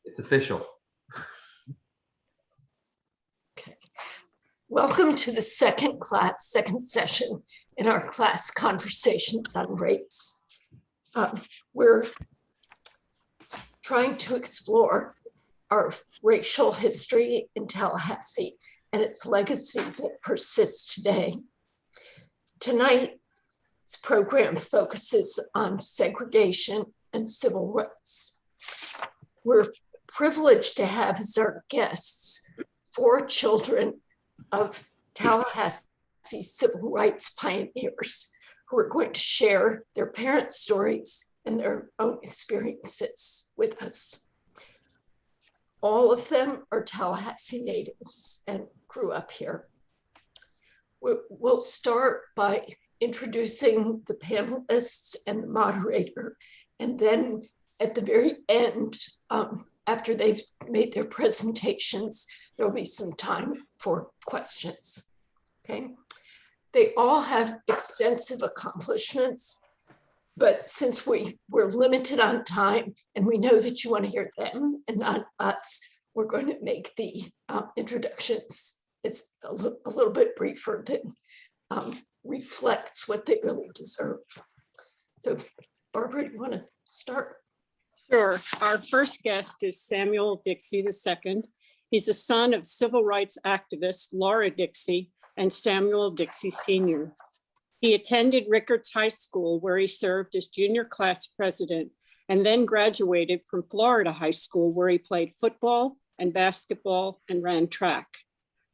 It's official. Okay. Welcome to the second session in our class Conversations on Race. We're trying to explore our racial history in Tallahassee and its legacy that persists today. Tonight's program focuses on segregation and civil rights. We're privileged to have as our guests 4 children of Tallahassee civil rights pioneers who are going to share their parents' stories and their own experiences with us. All of them are Tallahassee natives and grew up here. We'll start by introducing the panelists and the moderator, and then at the very end, after they've made their presentations, there'll be some time for questions, okay? They all have extensive accomplishments, but since we're limited on time and we know that you want to hear them and not us, we're going to make the introductions. It's a little bit briefer than reflects what they really deserve. So Barbara, do you want to start? Sure. Our first guest is Samuel Dixie II. He's the son of civil rights activist Laura Dixie and Samuel Dixie Sr. He attended Rickards High School, where he served as junior class president, and then graduated from Florida High School, where he played football and basketball and ran track.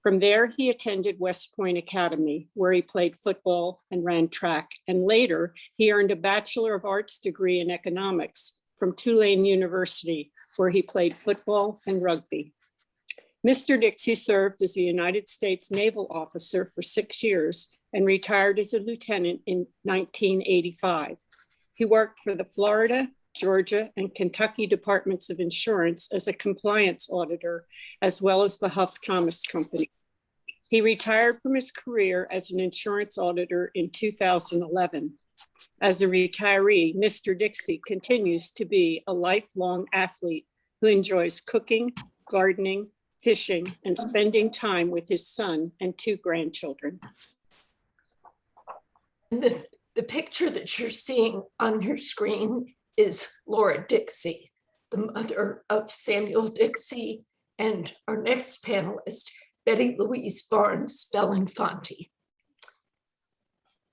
From there, he attended West Point Academy, where he played football and ran track. And later, he earned a Bachelor of Arts degree in economics from Tulane University, where he played football and rugby. Mr. Dixie served as a United States naval officer for 6 years and retired as a lieutenant in 1985. He worked for the Florida, Georgia, and Kentucky Departments of Insurance as a compliance auditor, as well as the Huff Thomas Company. He retired from his career as an insurance auditor in 2011. As a retiree, Mr. Dixie continues to be a lifelong athlete who enjoys cooking, gardening, fishing, and spending time with his son and 2 grandchildren. The picture that you're seeing on your screen is Laura Dixie, the mother of Samuel Dixie, and our next panelist, Betty Louise Barnes Belinfanti.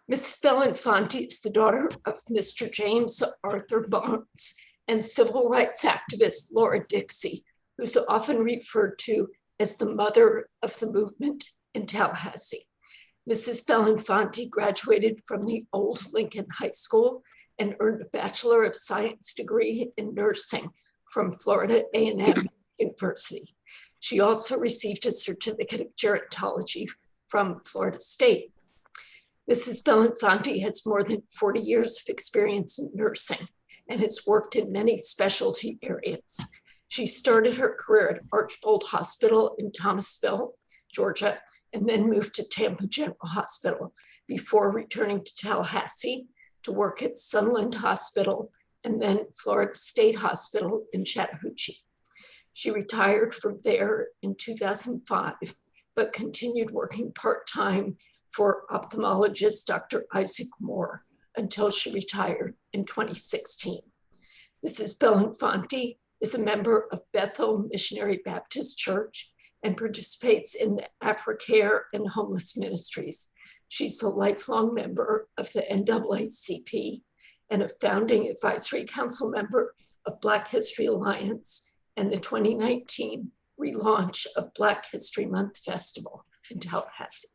Mrs. Belinfanti is the daughter of Mr. James Arthur Barnes and civil rights activist Laura Dixie, who's often referred to as the mother of the movement in Tallahassee. Mrs. Belinfanti graduated from the old Lincoln High School and earned a Bachelor of Science degree in nursing from Florida A&M University. She also received a certificate of gerontology from Florida State. Mrs. Belinfanti has more than 40 years of experience in nursing and has worked in many specialty areas. She started her career at Archbold Hospital in Thomasville, Georgia, and then moved to Tampa General Hospital before returning to Tallahassee to work at Sunland Hospital and then Florida State Hospital in Chattahoochee. She retired from there in 2005, but continued working part-time for ophthalmologist Dr. Isaac Moore until she retired in 2016. Mrs. Belinfanti is a member of Bethel Missionary Baptist Church and participates in the AfriCare and homeless ministries. She's a lifelong member of the NAACP and a founding advisory council member of Black History Alliance and the 2019 relaunch of Black History Month Festival in Tallahassee.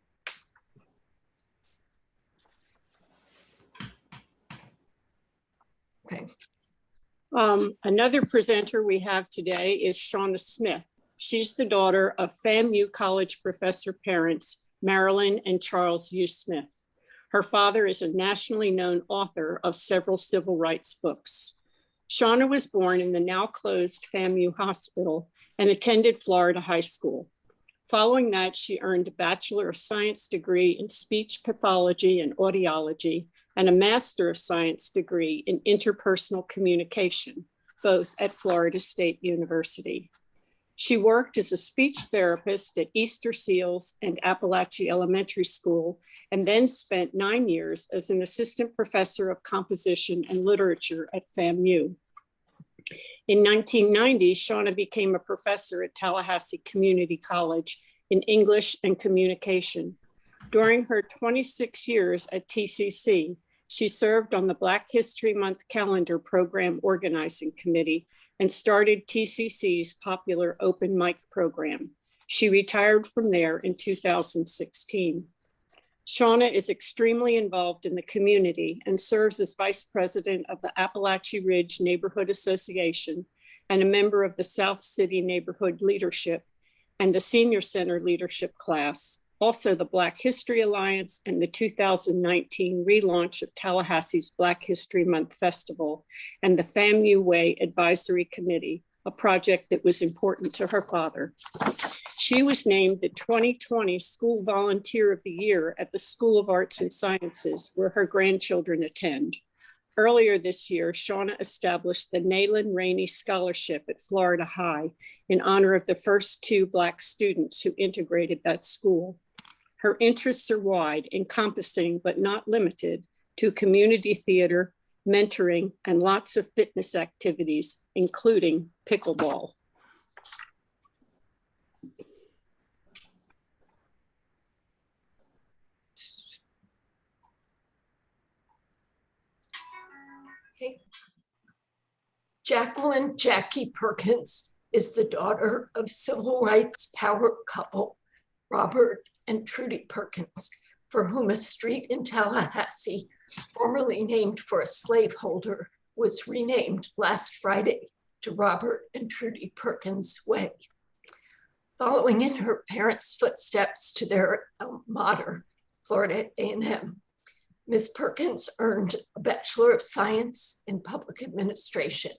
Okay. Another presenter we have today is Shauna Smith. She's the daughter of FAMU College professor parents, Marilyn and Charles U. Smith. Her father is a nationally known author of several civil rights books. Shauna was born in the now closed FAMU Hospital and attended Florida High School. Following that, she earned a Bachelor of Science degree in speech pathology and audiology and a Master of Science degree in interpersonal communication both at Florida State University. She worked as a speech therapist at Easter Seals and Appalachia Elementary School, and then spent 9 years as an assistant professor of composition and literature at FAMU. In 1990, Shauna became a professor at Tallahassee Community College in English and Communication. During her 26 years at TCC, she served on the Black History Month Calendar Program Organizing Committee and started TCC's popular open mic program. She retired from there in 2016. Shauna is extremely involved in the community and serves as vice president of the Appalachia Ridge Neighborhood Association and a member of the South City Neighborhood Leadership and the Senior Center Leadership class, also the Black History Alliance and the 2019 relaunch of Tallahassee's Black History Month Festival and the FAMU Way Advisory Committee, a project that was important to her father. She was named the 2020 School Volunteer of the Year at the School of Arts and Sciences, where her grandchildren attend. Earlier this year, Shauna established the Nayland Rainey Scholarship at Florida High in honor of the first 2 Black students who integrated that school. Her interests are wide, encompassing but not limited to community theater, mentoring, and lots of fitness activities, including pickleball. Okay. Jacqueline Jackie Perkins is the daughter of civil rights power couple Robert and Trudy Perkins, for whom a street in Tallahassee, formerly named for a slaveholder, was renamed last Friday to Robert and Trudy Perkins Way. Following in her parents' footsteps to their alma mater, Florida A&M, Ms. Perkins earned a Bachelor of Science in Public Administration,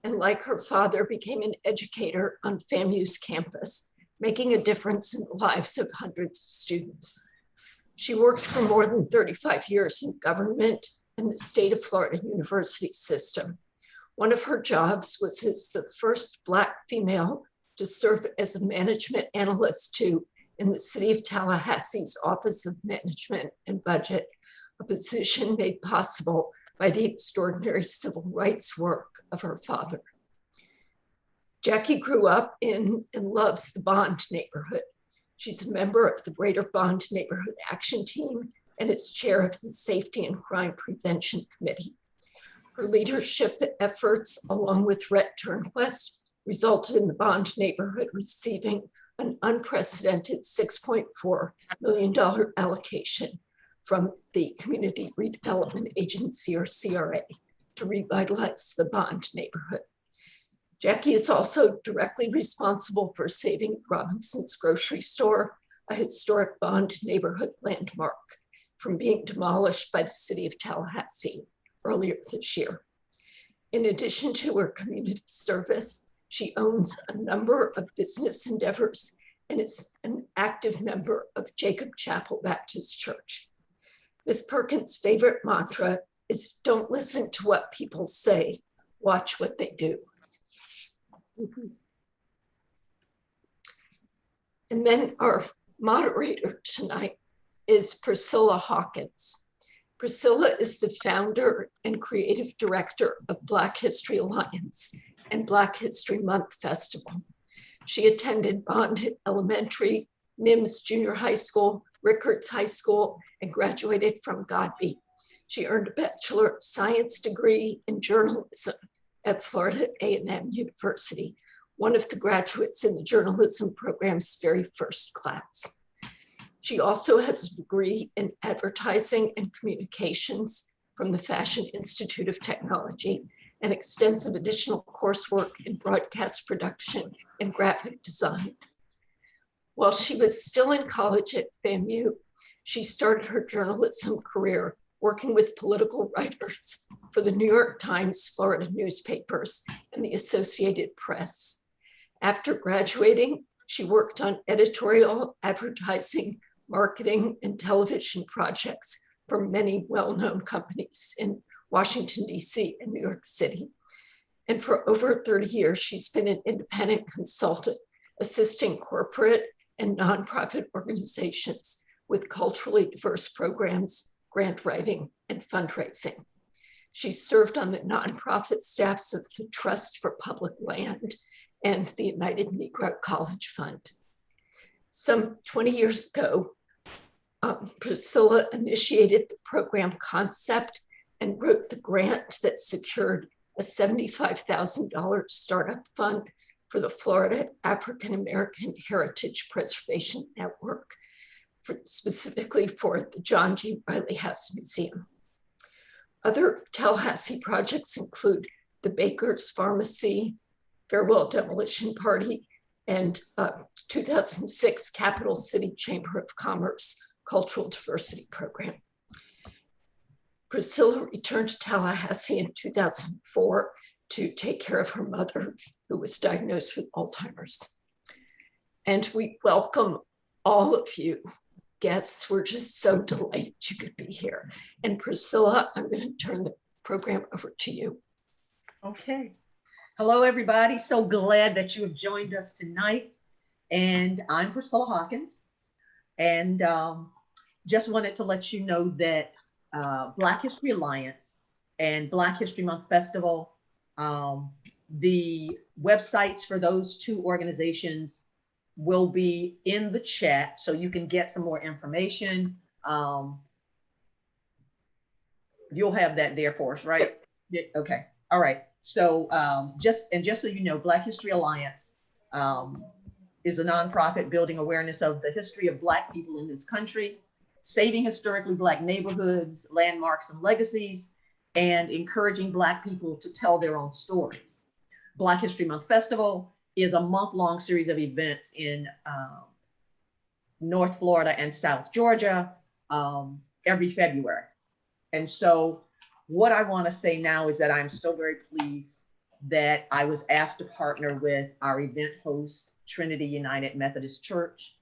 and like her father, became an educator on FAMU's campus, making a difference in the lives of hundreds of students. She worked for more than 35 years in government and the state of Florida university system. One of her jobs was as the first Black female to serve as a management analyst in the city of Tallahassee's Office of Management and Budget, a position made possible by the extraordinary civil rights work of her father. Jackie grew up in and loves the Bond neighborhood. She's a member of the Greater Bond Neighborhood Action Team and its chair of the Safety and Crime Prevention Committee. Her leadership efforts, along with Rhett Turnquest, resulted in the Bond neighborhood receiving an unprecedented $6.4 million allocation from the Community Redevelopment Agency, or CRA, to revitalize the Bond neighborhood. Jackie is also directly responsible for saving Robinson's grocery store, a historic Bond neighborhood landmark, from being demolished by the city of Tallahassee earlier this year. In addition to her community service, she owns a number of business endeavors and is an active member of Jacob Chapel Baptist Church. Ms. Perkins' favorite mantra is, "Don't listen to what people say, watch what they do." And then our moderator tonight is Priscilla Hawkins. Priscilla is the founder and creative director of Black History Alliance and Black History Month Festival. She attended Bond Elementary, Nims Junior High School, Rickards High School, and graduated from Godby. She earned a Bachelor of Science degree in journalism at Florida A&M University, one of the graduates in the journalism program's very first class. She also has a degree in advertising and communications from the Fashion Institute of Technology and extensive additional coursework in broadcast production and graphic design. While she was still in college at FAMU, she started her journalism career working with political writers for the New York Times, Florida newspapers, and the Associated Press. After graduating, she worked on editorial, advertising, marketing, and television projects for many well-known companies in Washington, D.C. and New York City. And for over 30 years, she's been an independent consultant, assisting corporate and nonprofit organizations with culturally diverse programs, grant writing, and fundraising. She served on the nonprofit staffs of the Trust for Public Land and the United Negro College Fund. Some 20 years ago, Priscilla initiated the program concept and wrote the grant that secured a $75,000 startup fund for the Florida African American Heritage Preservation Network, specifically for the John G. Riley House Museum. Other Tallahassee projects include the Baker's Pharmacy, Farewell Demolition Party, and 2006 Capital City Chamber of Commerce Cultural Diversity Program. Priscilla returned to Tallahassee in 2004 to take care of her mother, who was diagnosed with Alzheimer's. And we welcome all of you guests. We're just so delighted you could be here. And Priscilla, I'm going to turn the program over to you. Okay. Hello, everybody. So glad that you have joined us tonight. And I'm Priscilla Hawkins. And just wanted to let you know that Black History Alliance and Black History Month Festival, the websites for those two organizations will be in the chat, so you can get some more information. You'll have that there for us, right? Yeah, okay. All right. So just so you know, Black History Alliance is a nonprofit building awareness of the history of Black people in this country, saving historically Black neighborhoods, landmarks, and legacies, and encouraging Black people to tell their own stories. Black History Month Festival is a month-long series of events in North Florida and South Georgia every February. And so what I want to say now is that I'm so very pleased that I was asked to partner with our event host, Trinity United Methodist Church,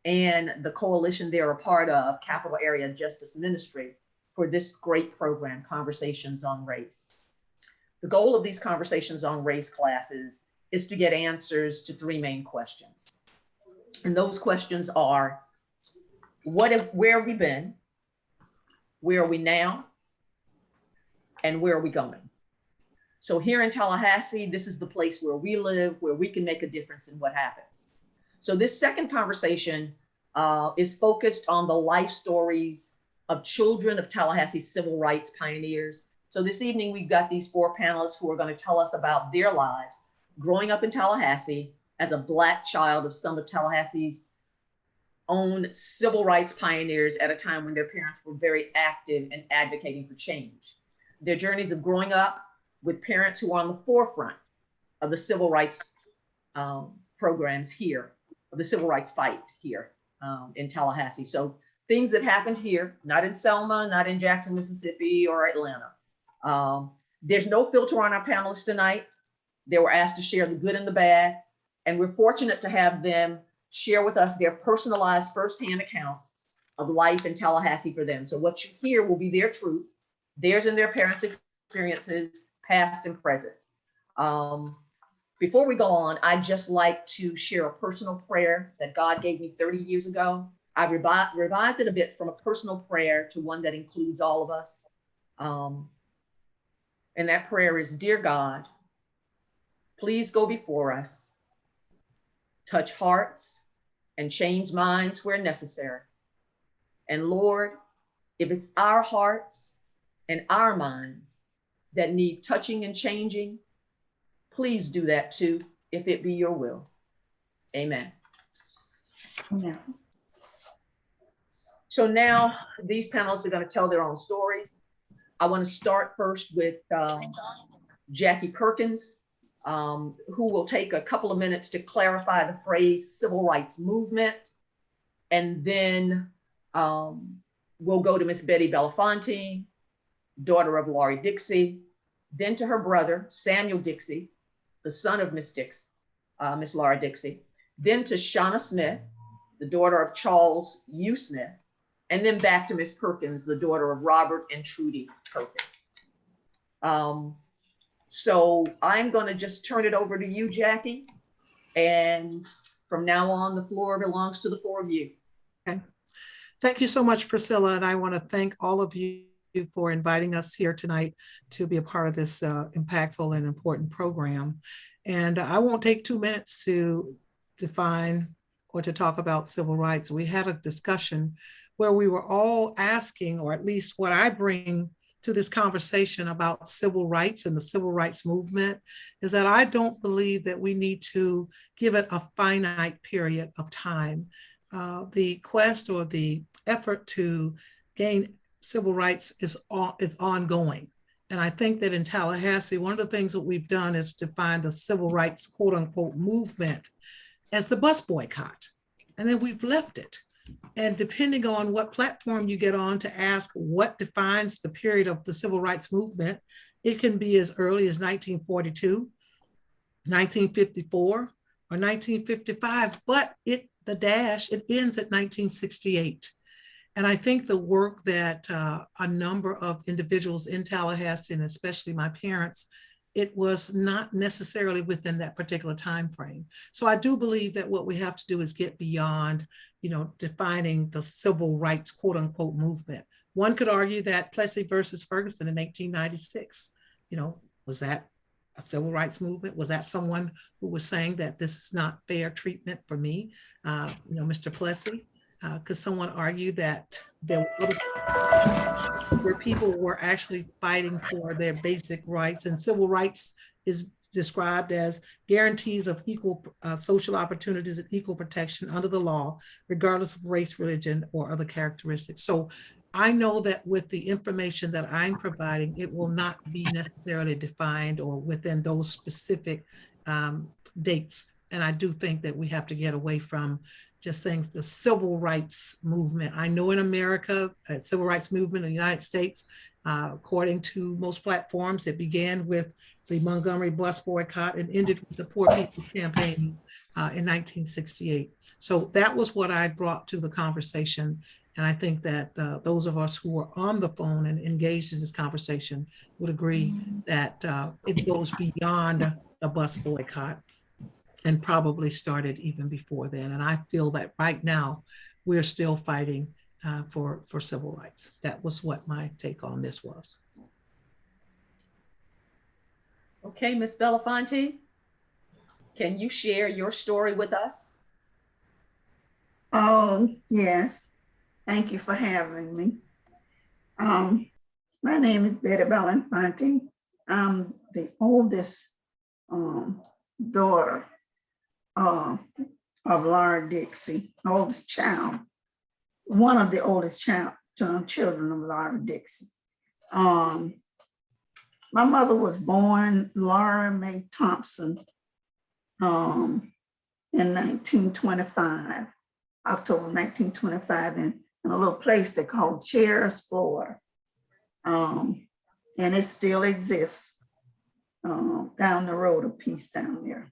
and the coalition they're a part of, Capital Area Justice Ministry, for this great program, Conversations on Race. The goal of these Conversations on Race classes is to get answers to three main questions. And those questions are, where have we been? Where are we now? And where are we going? So here in Tallahassee, this is the place where we live, where we can make a difference in what happens. So this second conversation is focused on the life stories of children of Tallahassee civil rights pioneers. So this evening, we've got these four panelists who are going to tell us about their lives growing up in Tallahassee as a Black child of some of Tallahassee's own civil rights pioneers at a time when their parents were very active and advocating for change. Their journeys of growing up with parents who are on the forefront of the civil rights programs here, of the civil rights fight here in Tallahassee. So things that happened here, not in Selma, not in Jackson, Mississippi, or Atlanta. There's no filter on our panelists tonight. They were asked to share the good and the bad, and we're fortunate to have them share with us their personalized firsthand account of life in Tallahassee for them. So what you hear will be their truth, theirs and their parents' experiences, past and present. Before we go on, I'd just like to share a personal prayer that God gave me 30 years ago. I revised it a bit from a personal prayer to one that includes all of us. And that prayer is, Dear God, please go before us, touch hearts and change minds where necessary. And Lord, if it's our hearts and our minds that need touching and changing, please do that too, if it be your will. Amen. Yeah. So now these panelists are going to tell their own stories. I want to start first with Jackie Perkins, who will take a couple of minutes to clarify the phrase civil rights movement. And then we'll go to Miss Betty Belafonte, daughter of Laurie Dixie, then to her brother, Samuel Dixie, the son of Miss Laura Dixie, then to Shauna Smith, the daughter of Charles U. Smith, and then back to Miss Perkins, the daughter of Robert and Trudy Perkins. So I'm going to just turn it over to you, Jackie. And from now on, the floor belongs to the four of you. Okay. Thank you so much, Priscilla. And I want to thank all of you for inviting us here tonight to be a part of this impactful and important program. And I won't take 2 minutes to define or to talk about civil rights. We had a discussion where we were all asking, or at least what I bring to this conversation about civil rights and the civil rights movement, is that I don't believe that we need to give it a finite period of time. The quest or the effort to gain civil rights is ongoing. And I think that in Tallahassee, one of the things that we've done is define the civil rights, quote unquote, movement as the bus boycott. And then we've left it. And depending on what platform you get on to ask what defines the period of the civil rights movement, it can be as early as 1942, 1954, or 1955, but it ends at 1968. And I think the work that a number of individuals in Tallahassee, and especially my parents, it was not necessarily within that particular time frame. So I do believe that what we have to do is get beyond, defining the civil rights, quote unquote, movement. One could argue that Plessy versus Ferguson in 1896, was that a civil rights movement? Was that someone who was saying that this is not fair treatment for me, Mr. Plessy? Could someone argue that there were where people were actually fighting for their basic rights, and civil rights is described as guarantees of equal social opportunities and equal protection under the law, regardless of race, religion, or other characteristics. So I know that with the information that I'm providing, it will not be necessarily defined or within those specific dates. And I do think that we have to get away from just saying the civil rights movement. I know in America, civil rights movement in the United States, according to most platforms, it began with the Montgomery bus boycott and ended with the Poor People's Campaign in 1968. So that was what I brought to the conversation. And I think that those of us who are on the phone and engaged in this conversation would agree that it goes beyond the bus boycott and probably started even before then. And I feel that right now we're still fighting for civil rights. That was what my take on this was. Okay, Ms. Belafonte, can you share your story with us? Oh, yes. Thank you for having me. My name is Betty Belafonte. I'm the oldest daughter of Laura Dixie, oldest child, one of the oldest children of Laura Dixie. My mother was born Laura Mae Thompson in 1925, October 1925, in a little place they called Chairs, Florida. And it still exists down the road of Peace down there.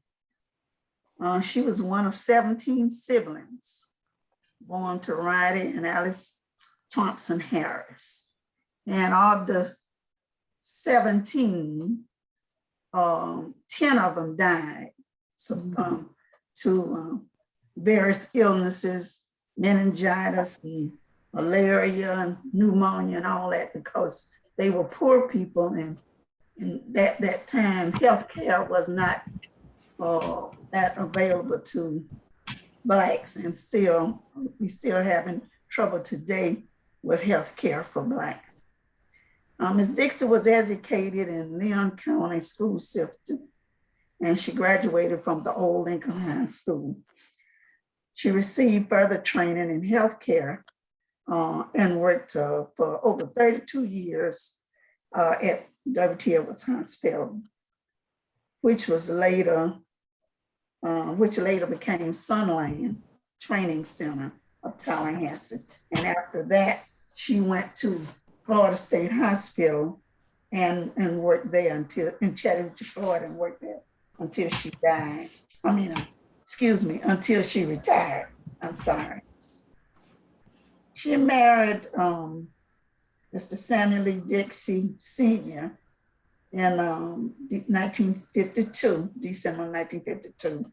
She was one of 17 siblings born to Roddy and Alice Thompson Harris. And of the 17, 10 of them died succumbed to various illnesses, meningitis and malaria and pneumonia and all that, because they were poor people, and that time healthcare was not that available to Blacks, and we still having trouble today with healthcare for Blacks. Ms. Dixie was educated in Leon County School System, and she graduated from the Old Lincoln High School. She received further training in healthcare and worked for over 32 years at W.T. Edwards Hospital, which later became Sunland Training Center of Tallahassee. And after that, she went to Florida State Hospital and worked there in Chattanooga, Florida, and worked there until she died. Until she retired. I'm sorry. She married Mr. Samuel Lee Dixie Sr. in 1952, December 1952.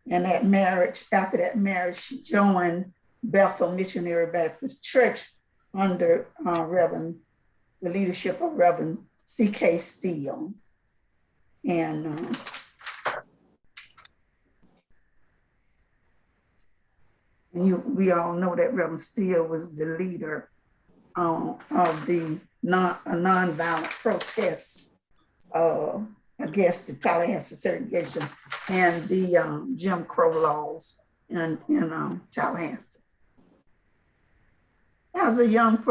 And after that marriage, she joined Bethel Missionary Baptist Church under the leadership of Reverend C.K. Steele. And we all know that Reverend Steele was the leader of the nonviolent protest against the Tallahassee segregation and the Jim Crow laws in Tallahassee. As a young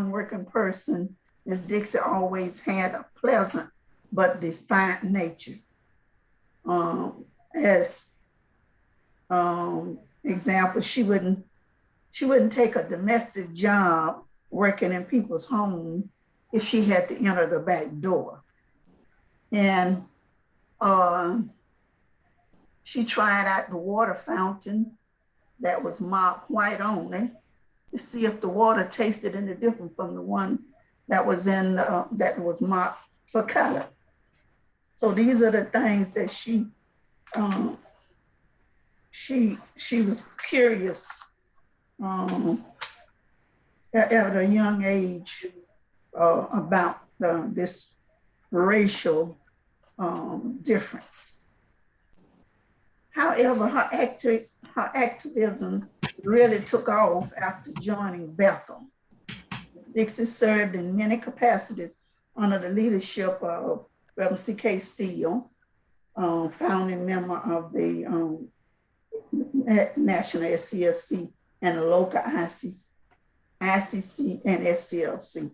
working person, Ms. Dixie always had a pleasant but defiant nature. As example, she wouldn't take a domestic job working in people's homes if she had to enter the back door. And she tried out the water fountain that was marked white only to see if the water tasted any different from the one that was that was marked for color. So these are the things that she was curious at a young age about this racial difference. However, her activism really took off after joining Bethel. Dixie served in many capacities under the leadership of Reverend C.K. Steele, founding member of the National SCLC and the local ICC and SCLC.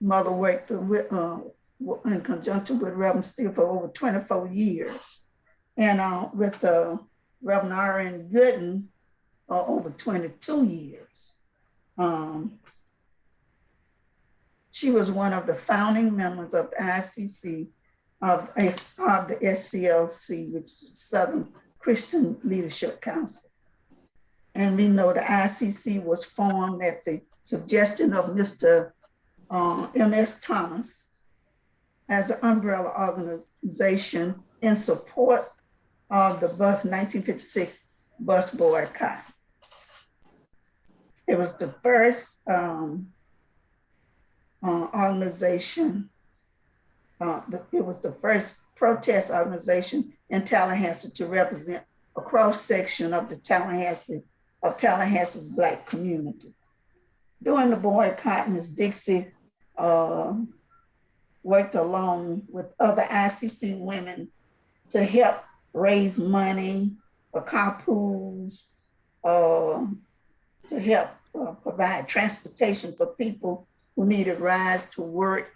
Mother worked in conjunction with Reverend Steele for over 24 years, and with Reverend R.N. Gooden over 22 years. She was one of the founding members of the ICC of the SCLC, which is Southern Christian Leadership Council. And we know the ICC was formed at the suggestion of Mr. M.S. Thomas as an umbrella organization in support of the 1956 bus boycott. It was the first organization, it was the first protest organization in Tallahassee to represent a cross-section of the Tallahassee's Black community. During the boycott, Ms. Dixie worked along with other ICC women to help raise money for carpools, to help provide transportation for people who needed rides to work.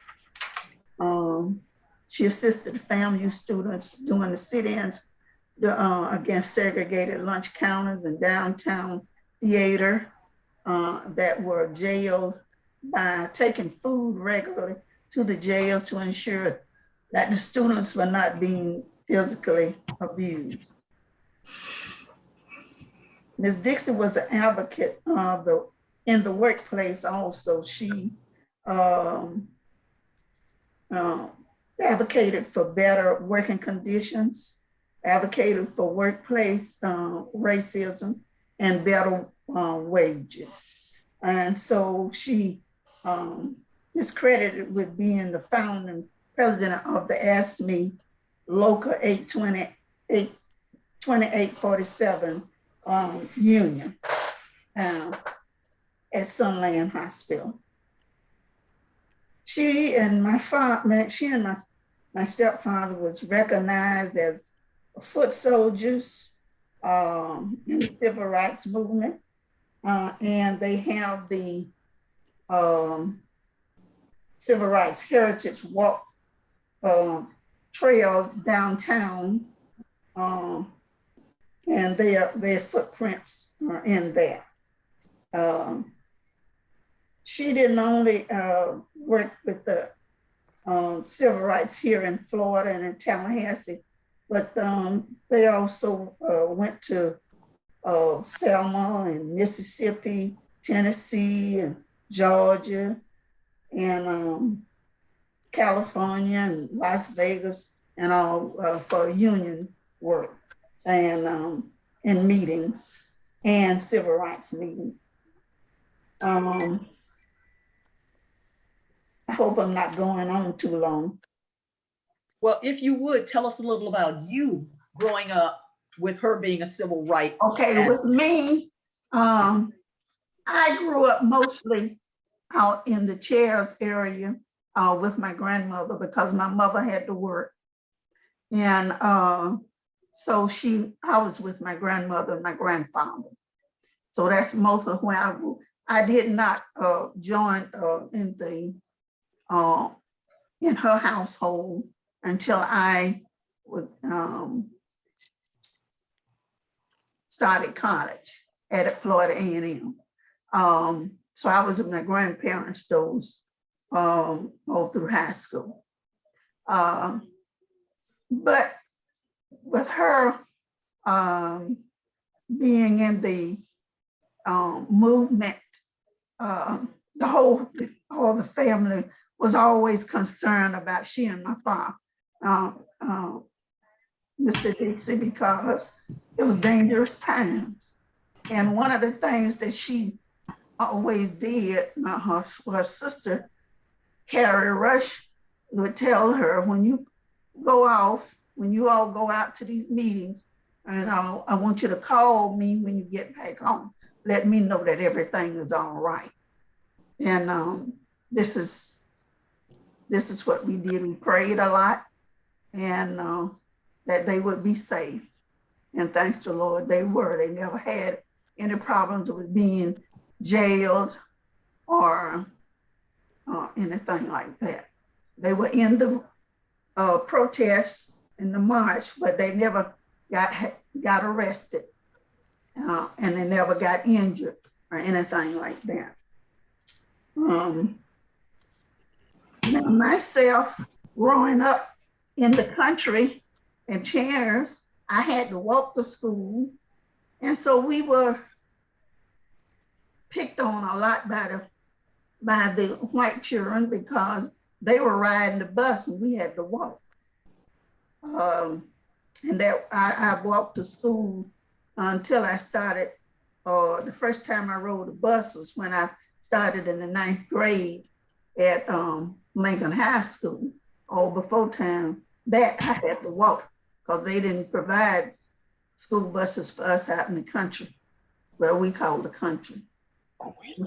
She assisted FAMU students doing the sit-ins against segregated lunch counters and downtown theater that were jailed by taking food regularly to the jails to ensure that the students were not being physically abused. Ms. Dixie was an advocate in the workplace also. She advocated for better working conditions, advocated for workplace racism and better wages. And so she is credited with being the founding president of the ASME Local 2847 union at Sunland Hospital. She and my stepfather was recognized as foot soldiers in the civil rights movement. And they have the Civil Rights Heritage Walk trail downtown, and their footprints are in there. She didn't only work with the civil rights here in Florida and in Tallahassee, but they also went to Selma and Mississippi, Tennessee, and Georgia, and California and Las Vegas and all for union work and meetings and civil rights meetings. I hope I'm not going on too long. Well, if you would, tell us a little about you growing up with her being a civil rights. Okay, with me, I grew up mostly out in the Chairs area with my grandmother because my mother had to work. And so I was with my grandmother and my grandfather. So that's most of where I grew. I did not join in her household until I would, started college at Florida A&M. So I was with my grandparents those all through high school. But with her being in the movement, all the family was always concerned about she and my father, Mr. Dixie, because it was dangerous times. And one of the things that she always did, her sister, Carrie Rush, would tell her, when you all go out to these meetings, and I want you to call me when you get back home. Let me know that everything is all right. And this is what we did. We prayed a lot, and that they would be safe. And thanks to the Lord, they were. They never had any problems with being jailed or anything like that. They were in the protests in the march, but they never got arrested, and they never got injured or anything like that. Now myself, growing up in the country in Chairs, I had to walk to school, and so we were picked on a lot by the white children because they were riding the bus and we had to walk. And that I walked to school until I started, the first time I rode a bus was when I started in the 9th grade at Lincoln High School. Before time that I had to walk because they didn't provide school buses for us out in the country, where we call the country.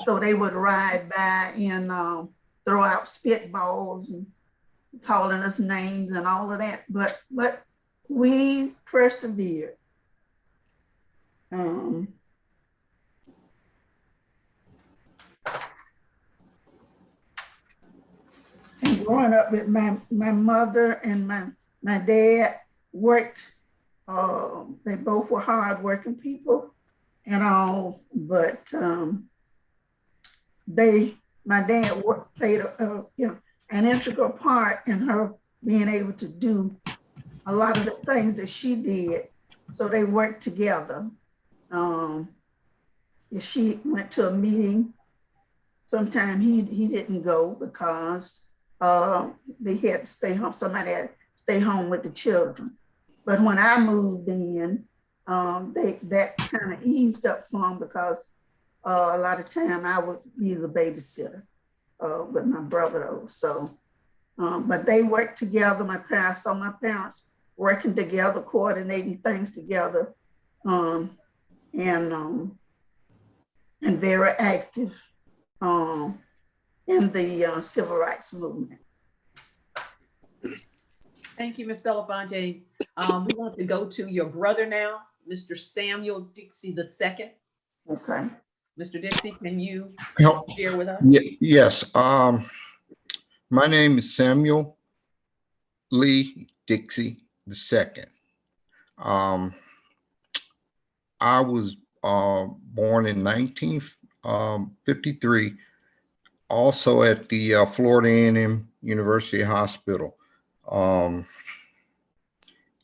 So they would ride by and throw out spitballs and calling us names and all of that. But we persevered. And growing up with my mother and my dad worked. They both were hardworking people and all, but my dad played an integral part in her being able to do a lot of the things that she did. So they worked together. If she went to a meeting, sometimes he didn't go because they had to stay home. Somebody had to stay home with the children. But when I moved in, that kind of eased up for them because a lot of time I would be the babysitter with my brother. So, but they worked together. My parents working together, coordinating things together, and very active in the civil rights movement. Thank you, Ms. Belafonte. We want to go to your brother now, Mr. Samuel Dixie II. Okay. Mr. Dixie, can you share with us? Yes. My name is Samuel Lee Dixie II. I was born in 1953, also at the Florida A&M University Hospital.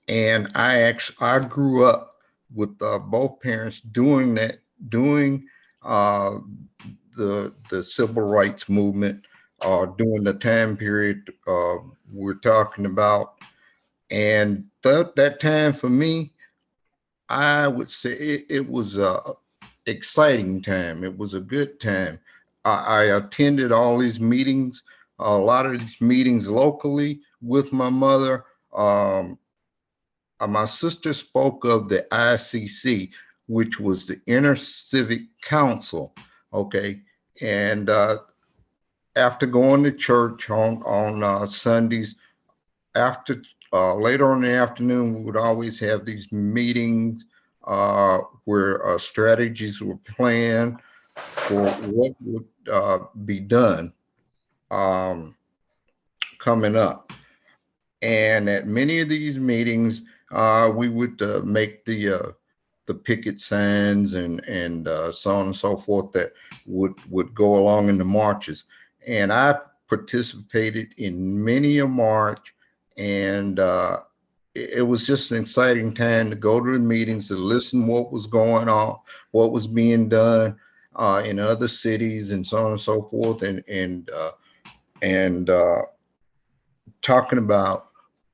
And I grew up with both parents doing the civil rights movement during the time period we're talking about. And that time for me, I would say it was a exciting time. It was a good time. I attended all these meetings, a lot of these meetings locally with my mother. My sister spoke of the ICC, which was the Inner Civic Council. Okay. And after going to church on Sundays, after later on in the afternoon, we would always have these meetings where strategies were planned for what would be done coming up. And at many of these meetings, we would make the picket signs and so on and so forth that would go along in the marches. And I participated in many a march, and it was just an exciting time to go to the meetings, to listen what was going on, what was being done in other cities, and so on and so forth, and talking about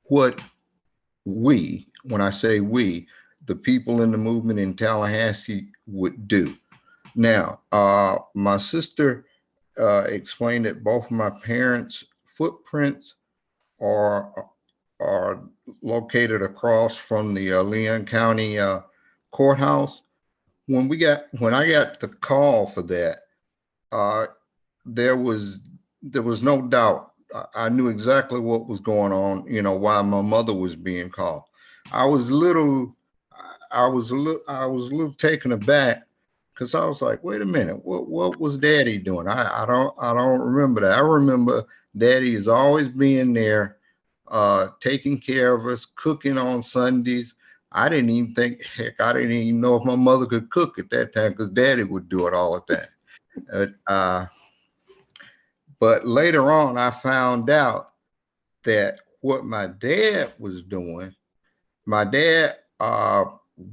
what when I say we, the people in the movement in Tallahassee would do. Now, my sister explained that both of my parents' footprints are located across from the Leon County courthouse. When I got the call for that, there was no doubt. I knew exactly what was going on. Why my mother was being called. I was a little taken aback because I was like, wait a minute, what was Daddy doing? I don't remember that. I remember Daddy is always being there, taking care of us, cooking on Sundays. I didn't even know if my mother could cook at that time because Daddy would do it all the time. But later on, I found out that what my dad was doing, my dad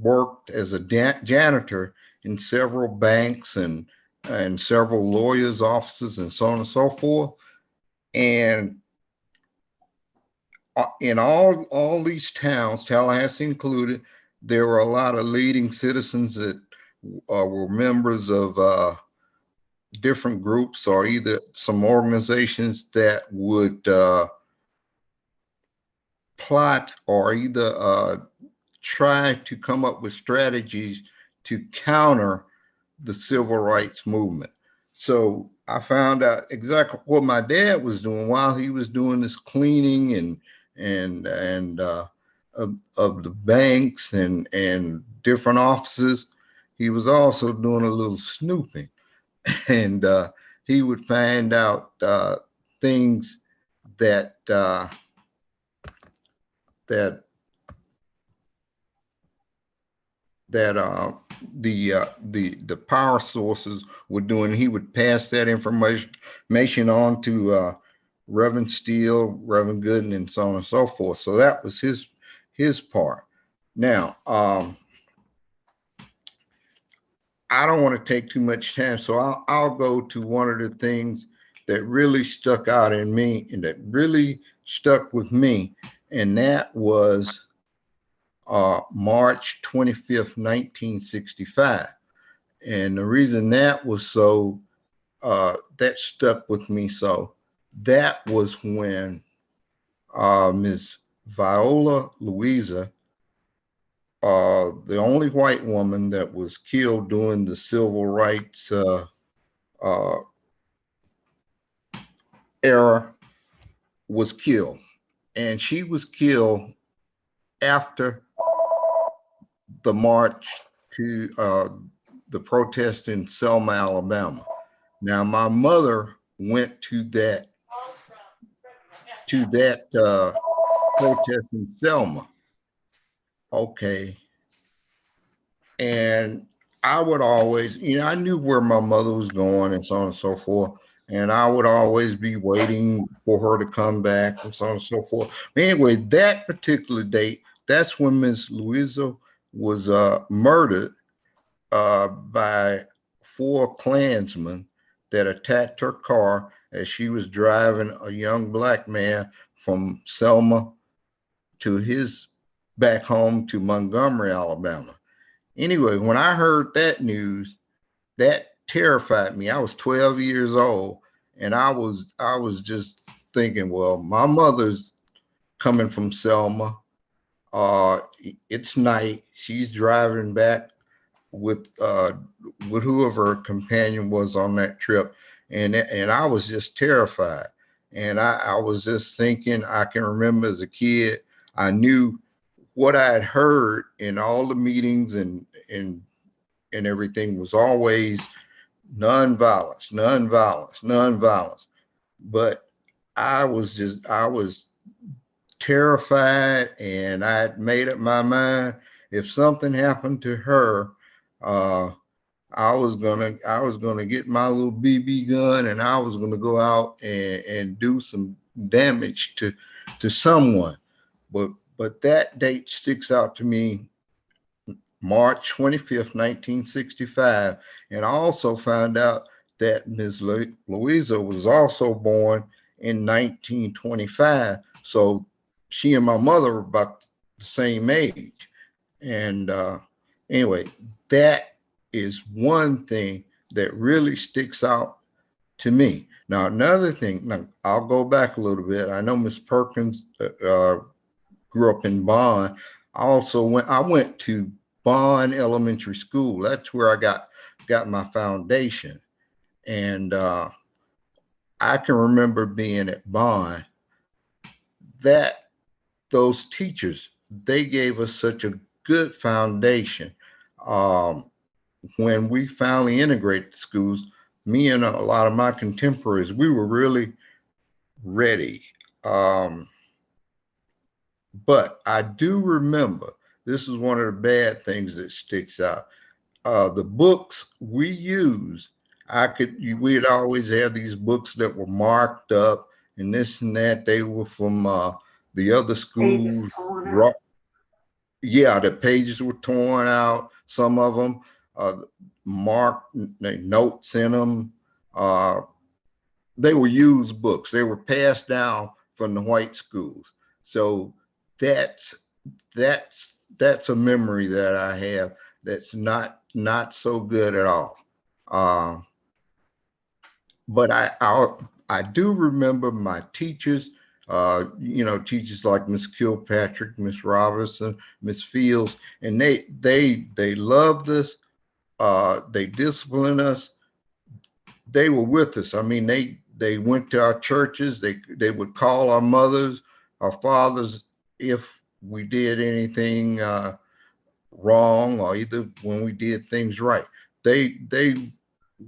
worked as a janitor in several banks and several lawyers' offices and so on and so forth. And in all these towns, Tallahassee included, there were a lot of leading citizens that were members of different groups or either some organizations that would plot or either try to come up with strategies to counter the civil rights movement. So I found out exactly what my dad was doing while he was doing this cleaning and of the banks and different offices. He was also doing a little snooping, and he would find out things that that the power sources were doing. He would pass that information on to Reverend Steele, Reverend Gooden, and so on and so forth. So that was his part. Now, I don't want to take too much time, so I'll go to one of the things that really stuck out in me and that really stuck with me, and that was March 25th, 1965. And the reason that was so, that stuck with me so, that was when Ms. Viola Louisa, the only white woman that was killed during the civil rights era, was killed. And she was killed after the march to the protest in Selma, Alabama. Now, my mother went to that protest in Selma. Okay. And I would always, I knew where my mother was going and so on and so forth. And I would always be waiting for her to come back and so on and so forth. Anyway, that particular date, that's when Miss Louisa was murdered by 4 Klansmen that attacked her car as she was driving a young black man from Selma to his back home to Montgomery, Alabama. Anyway, when I heard that news, that terrified me. I was 12 years old, and I was just thinking, well, my mother's coming from Selma. It's night. She's driving back with whoever her companion was on that trip, and I was just terrified. And I was just thinking. I can remember as a kid, I knew what I had heard in all the meetings and everything was always nonviolence, nonviolence, nonviolence. But I was terrified, and I had made up my mind if something happened to her, uh, I was gonna get my little BB gun, and I was gonna go out and do some damage to someone. But that date sticks out to me, March 25th, 1965. And I also found out that Ms. Louisa was also born in 1925. So she and my mother were about the same age. And anyway, that is one thing that really sticks out to me. Now, another thing, now I'll go back a little bit. I know Miss Perkins grew up in Bond. I went to Bond Elementary School. That's where I got my foundation. And I can remember being at Bond, that those teachers, they gave us such a good foundation. Um, when we finally integrated schools, me and a lot of my contemporaries, we were really ready. Um, but I do remember, this is one of the bad things that sticks out. The books we use, we'd always have these books that were marked up and this and that. They were from the other Pages schools. torn out. Yeah, the pages were torn out. Some of them uh, marked notes in them. Uh, they were used books. They were passed down from the white schools. So that's that's a memory that I have that's not so good at all. Uh, but I do remember my teachers. Teachers like Miss Kilpatrick, Miss Robinson, Miss Fields, and they loved us. They disciplined us. They were with us. I mean, they went to our churches. They would call our mothers, our fathers, if we did anything wrong, or either when we did things right. They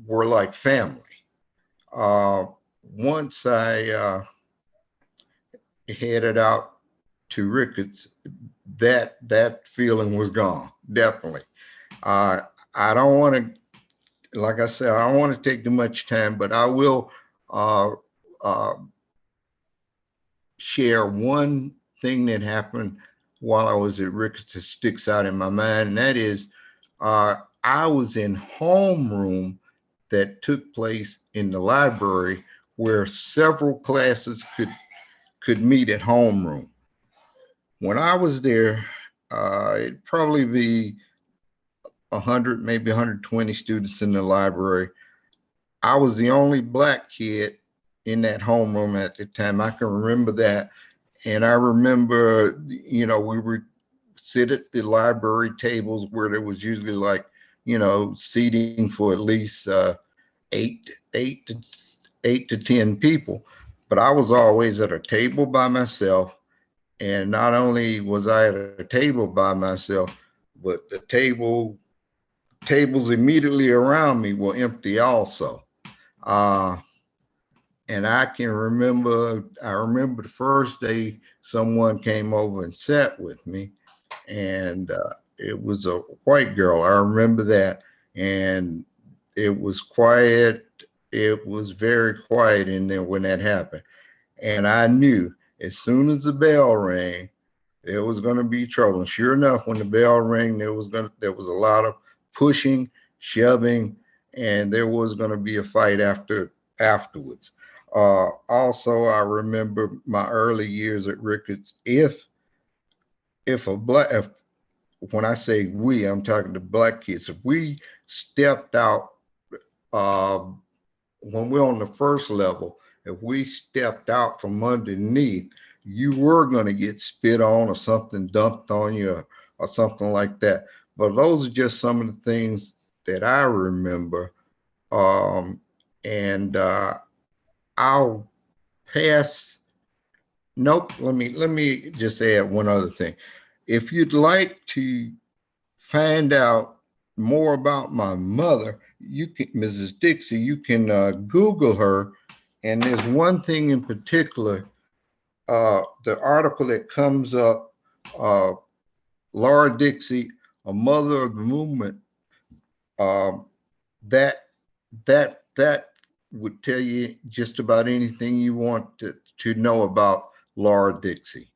were like family. Uh, Once I headed out to Ricketts, that feeling was gone. Definitely. Uh, I don't want to, like I said, I don't want to take too much time, but I will uh, uh, share one thing that happened while I was at Ricketts that sticks out in my mind, and that is I was in homeroom that took place in the library where several classes could meet at homeroom. When I was there, it'd probably be 100, maybe 120 students in the library. I was the only black kid in that homeroom at the time. I can remember that. And I remember, we would sit at the library tables where there was usually like, seating for at least eight, eight to 10 people. But I was always at a table by myself. And not only was I at a table by myself, but the tables immediately around me were empty also. Uh, and I remember the first day someone came over and sat with me, and it was a white girl. I remember that. And it was quiet. It was very quiet in there when that happened. And I knew as soon as the bell rang, there was going to be trouble. And sure enough, when the bell rang, there was a lot of pushing, shoving, and there was going to be a fight afterwards. Also, I remember my early years at Ricketts. If a black, if, when I say we, I'm talking to black kids. If we stepped out, uh, when we're on the first level, if we stepped out from underneath, you were going to get spit on or something dumped on you, or something like that. But those are just some of the things that I remember. And I'll pass. Nope. Let me just add one other thing. If you'd like to find out more about my mother, you can, Mrs. Dixie, you can Google her. And there's one thing in particular, the article that comes up, uh, Laura Dixie, a mother of the movement, um, that that would tell you just about anything you want to know about Laura Dixie.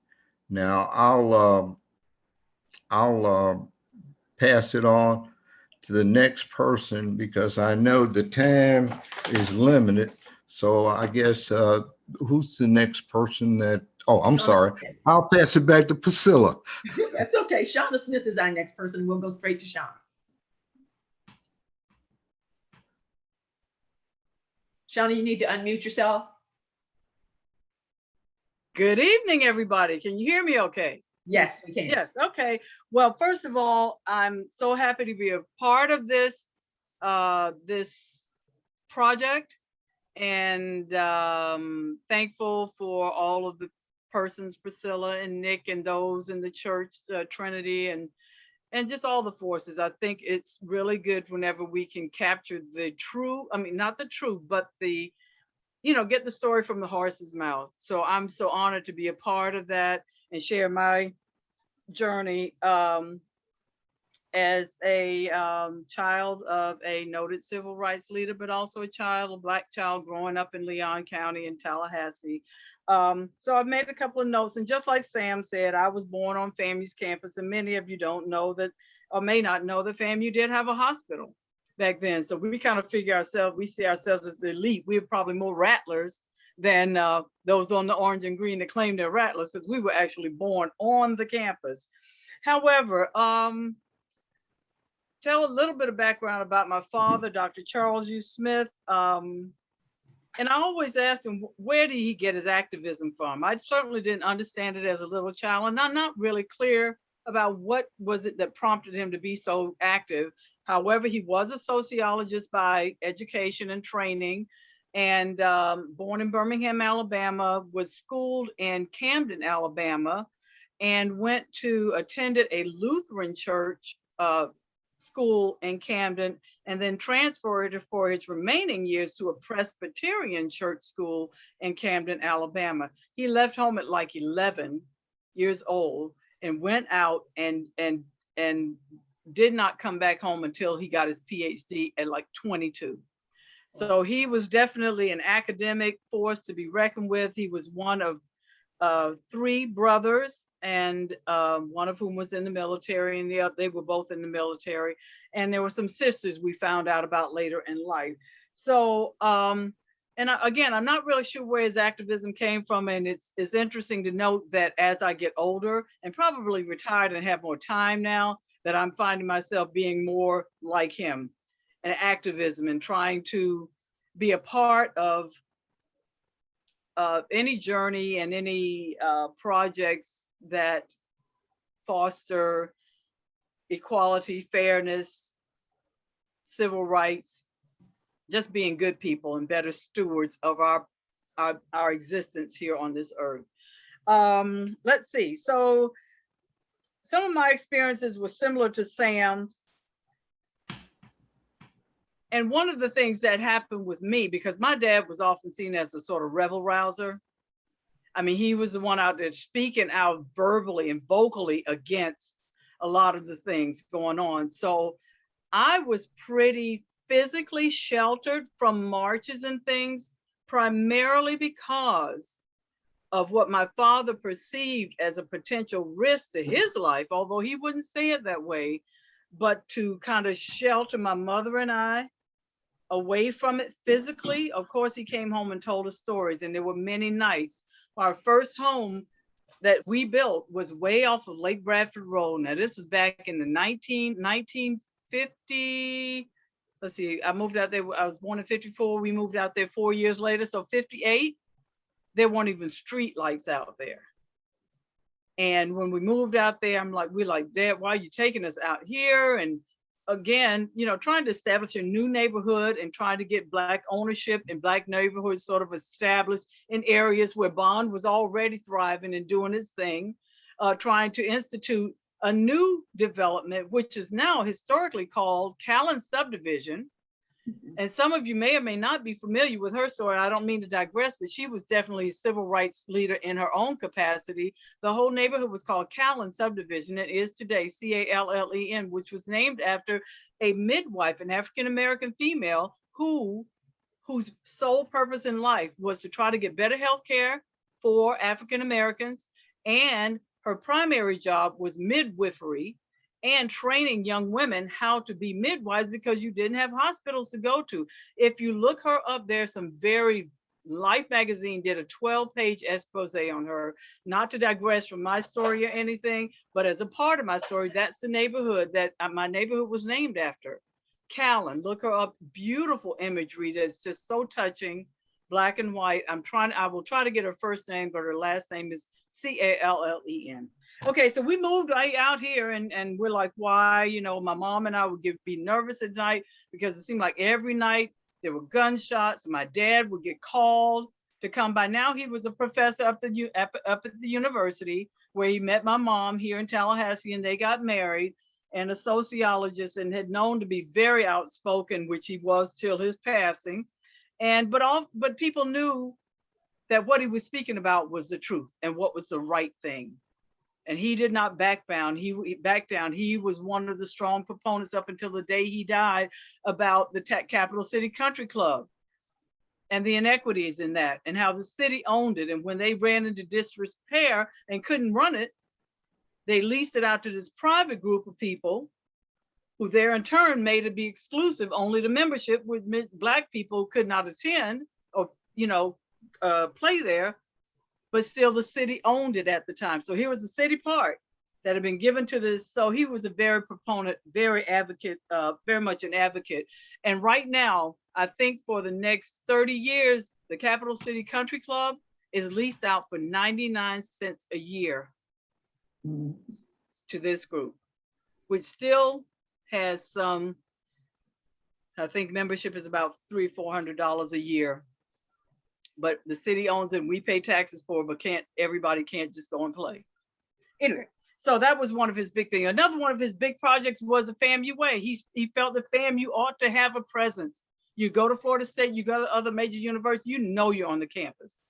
Now I'll pass it on to the next person because I know the time is limited. So I guess who's the next person that? Oh, I'm Shauna sorry. Smith. I'll pass it back to Priscilla. That's okay. Shauna Smith is our next person. We'll go straight to Shauna. Shauna, you need to unmute yourself. Good evening, everybody. Can you hear me okay? Yes, we can. Yes, okay. Well, first of all, I'm so happy to be a part of this this project, and thankful for all of the persons, Priscilla and Nick and those in the church, Trinity, and just all the forces. I think it's really good whenever we can capture the true, I mean, not the truth, but the, get the story from the horse's mouth. So I'm so honored to be a part of that and share my journey as a child of a noted civil rights leader, but also a Black child growing up in Leon County in Tallahassee. So I've made a couple of notes, and just like Sam said, I was born on FAMU's campus, and many of you don't know that, or may not know that FAMU did have a hospital back then. So we kind of we see ourselves as the elite. We're probably more rattlers than those on the orange and green that claim they're rattlers, because we were actually born on the campus. However, tell a little bit of background about my father, Dr. Charles U. Smith. And I always asked him, where did he get his activism from? I certainly didn't understand it as a little child, and I'm not really clear about what was it that prompted him to be so active. However, he was a sociologist by education and training, and born in Birmingham, Alabama, was schooled in Camden, Alabama, and attended a Lutheran church school in Camden, and then transferred for his remaining years to a Presbyterian church school in Camden, Alabama. He left home at like 11 years old and went out and did not come back home until he got his PhD at like 22. So he was definitely an academic force to be reckoned with. He was one of 3 brothers, and one of whom was in the military, and they were both in the military. And there were some sisters we found out about later in life. So, again, I'm not really sure where his activism came from. And it's interesting to note that as I get older and probably retired and have more time now, that I'm finding myself being more like him and activism and trying to be a part of any journey and any projects that foster equality, fairness, civil rights, just being good people and better stewards of our existence here on this earth. Let's see. So some of my experiences were similar to Sam's. And one of the things that happened with me, because my dad was often seen as a sort of rebel rouser. I mean, he was the one out there speaking out verbally and vocally against a lot of the things going on. So I was pretty physically sheltered from marches and things, primarily because of what my father perceived as a potential risk to his life, although he wouldn't say it that way, but to kind of shelter my mother and I away from it physically. Of course, he came home and told us stories, and there were many nights. Our first home that we built was way off of Lake Bradford Road. Now, this was back in the 1950. Let's see, I moved out there. I was born in 54. We moved out there 4 years later. So 58, there weren't even street lights out there. And when we moved out there, we're like, Dad, why are you taking us out here? And again, you know, trying to establish a new neighborhood and trying to get Black ownership in Black neighborhoods sort of established in areas where Bond was already thriving and doing its thing, trying to institute a new development, which is now historically called Callan Subdivision. And some of you may or may not be familiar with her story. I don't mean to digress, but she was definitely a civil rights leader in her own capacity. The whole neighborhood was called Callan Subdivision. It is today Callen, which was named after a midwife, an African-American female whose sole purpose in life was to try to get better health care for African-Americans. And her primary job was midwifery and training young women how to be midwives, because you didn't have hospitals to go to. If you look her up, there's some very, Life magazine did a 12-page expose on her. Not to digress from my story or anything, but as a part of my story, that's the neighborhood that my neighborhood was named after. Callan, look her up, beautiful imagery that's just so touching, Black and white. I will try to get her first name, but her last name is Callen. Okay, so we moved right out here, and we're like, why? You know, my mom and I would be nervous at night because it seemed like every night there were gunshots. My dad would get called to come by. Now he was a professor up at the university where he met my mom here in Tallahassee, and they got married, and a sociologist, and had known to be very outspoken, which he was till his passing. But people knew that what he was speaking about was the truth and what was the right thing. And he did not back down. He was one of the strong proponents up until the day he died about the Capital City Country Club and the inequities in that, and how the city owned it. And when they ran into disrepair and couldn't run it, they leased it out to this private group of people who there in turn made it be exclusive only to membership, with Black people could not attend or, play there. But still the city owned it at the time. So here was the city park that had been given to this. So he was a very proponent, very advocate, very much an advocate. And right now, I think for the next 30 years, the Capital City Country Club is leased out for 99 cents a year to this group, which still has some, I think membership is about $300-400 a year. But the city owns it and we pay taxes for it, but everybody can't just go and play. Anyway, so that was one of his big things. Another one of his big projects was the FAMU Way. He felt that FAMU ought to have a presence. You go to Florida State, you go to other major universities, you're on the campus.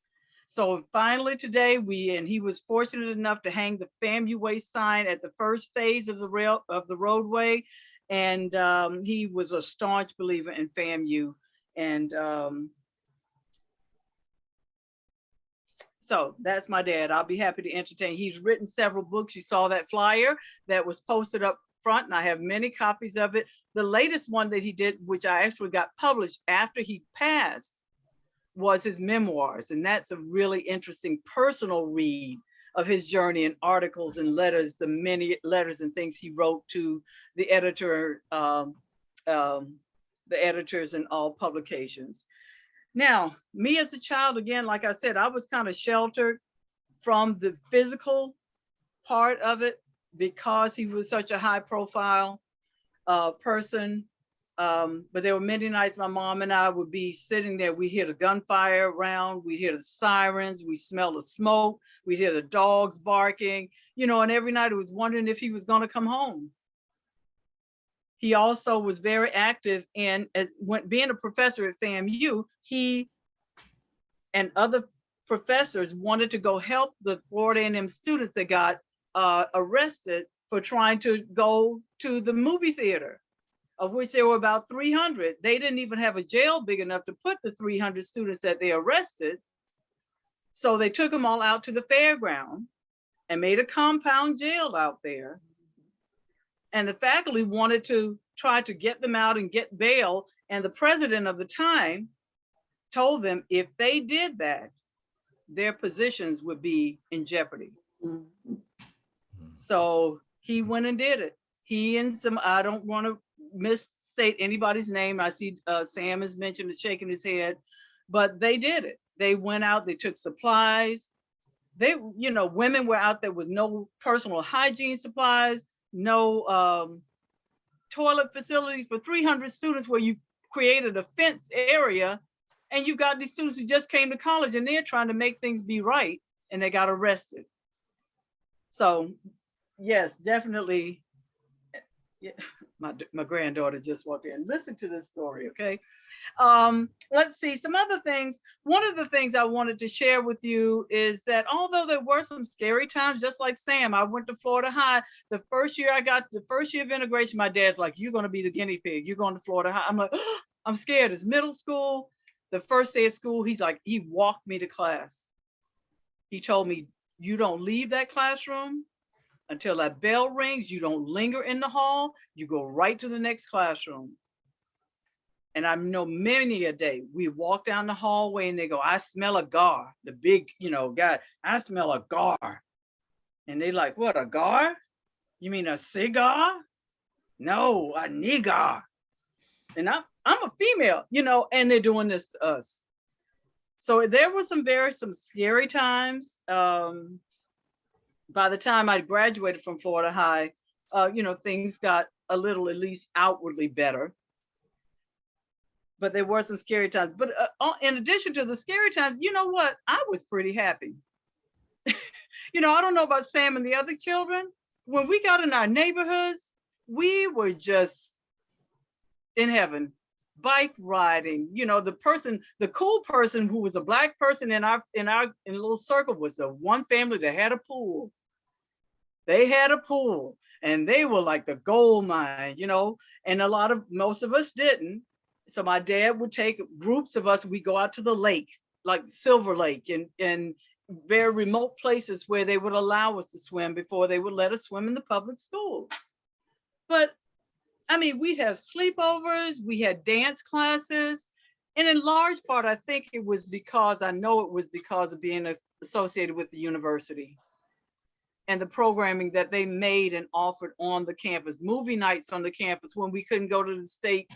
So finally today, he was fortunate enough to hang the FAMU Way sign at the first phase of the roadway. And he was a staunch believer in FAMU. And so that's my dad. I'll be happy to entertain. He's written several books. You saw that flyer that was posted up front, and I have many copies of it. The latest one that he did, which I actually got published after he passed, was his memoirs. And that's a really interesting personal read of his journey, and articles and letters, the many letters and things he wrote to the editor, the editors in all publications. Now, me as a child, again, like I said, I was kind of sheltered from the physical part of it because he was such a high profile person. But there were many nights my mom and I would be sitting there. We hear the gunfire around, we hear the sirens, we smell the smoke, we hear the dogs barking, and every night I was wondering if he was going to come home. He also was very active in, being a professor at FAMU, he and other professors wanted to go help the Florida A&M students that got arrested for trying to go to the movie theater, of which there were about 300. They didn't even have a jail big enough to put the 300 students that they arrested. So they took them all out to the fairground and made a compound jail out there. And the faculty wanted to tried to get them out and get bail. And the president of the time told them if they did that, their positions would be in jeopardy. So he went and did it. He and some, I don't want to misstate anybody's name. I see Sam is mentioned, is shaking his head, but they did it. They went out, they took supplies. They, you know, women were out there with no personal hygiene supplies, no toilet facility for 300 students, where you created a fenced area, and you've got these students who just came to college and they're trying to make things be right, and they got arrested. So yes, definitely. Yeah, my granddaughter just walked in. Listen to this story, okay? Let's see some other things. One of the things I wanted to share with you is that although there were some scary times, just like Sam, I went to Florida High. The first year of integration, my dad's like, "You're going to be the guinea pig. You're going to Florida High." I'm like, oh, I'm scared. It's middle school. The first day of school, he's like, he walked me to class. He told me, "You don't leave that classroom until that bell rings. You don't linger in the hall. You go right to the next classroom." And I know many a day we walk down the hallway and they go, "I smell a gar." The big, you know, guy, "I smell a gar." And they like, "What, a gar? You mean a cigar?" "No, a nigger." And I'm a female, you know, and they're doing this to us. So there were some scary times. By the time I graduated from Florida High, you know, things got a little, at least outwardly, better. But there were some scary times. But in addition to the scary times, you know what? I was pretty happy. You know, I don't know about Sam and the other children. When we got in our neighborhoods, we were just in heaven. Bike riding, you know, the cool person who was a Black person in a little circle was the one family that had a pool. They had a pool and they were like the gold mine, you know, and most of us didn't. So my dad would take groups of us, we go out to the lake, like Silver Lake, and very remote places where they would allow us to swim before they would let us swim in the public school. But I mean, we'd have sleepovers, we had dance classes, and in large part, I think it was because of being associated with the university and the programming that they made and offered on the campus. Movie nights on the campus when we couldn't go to the state,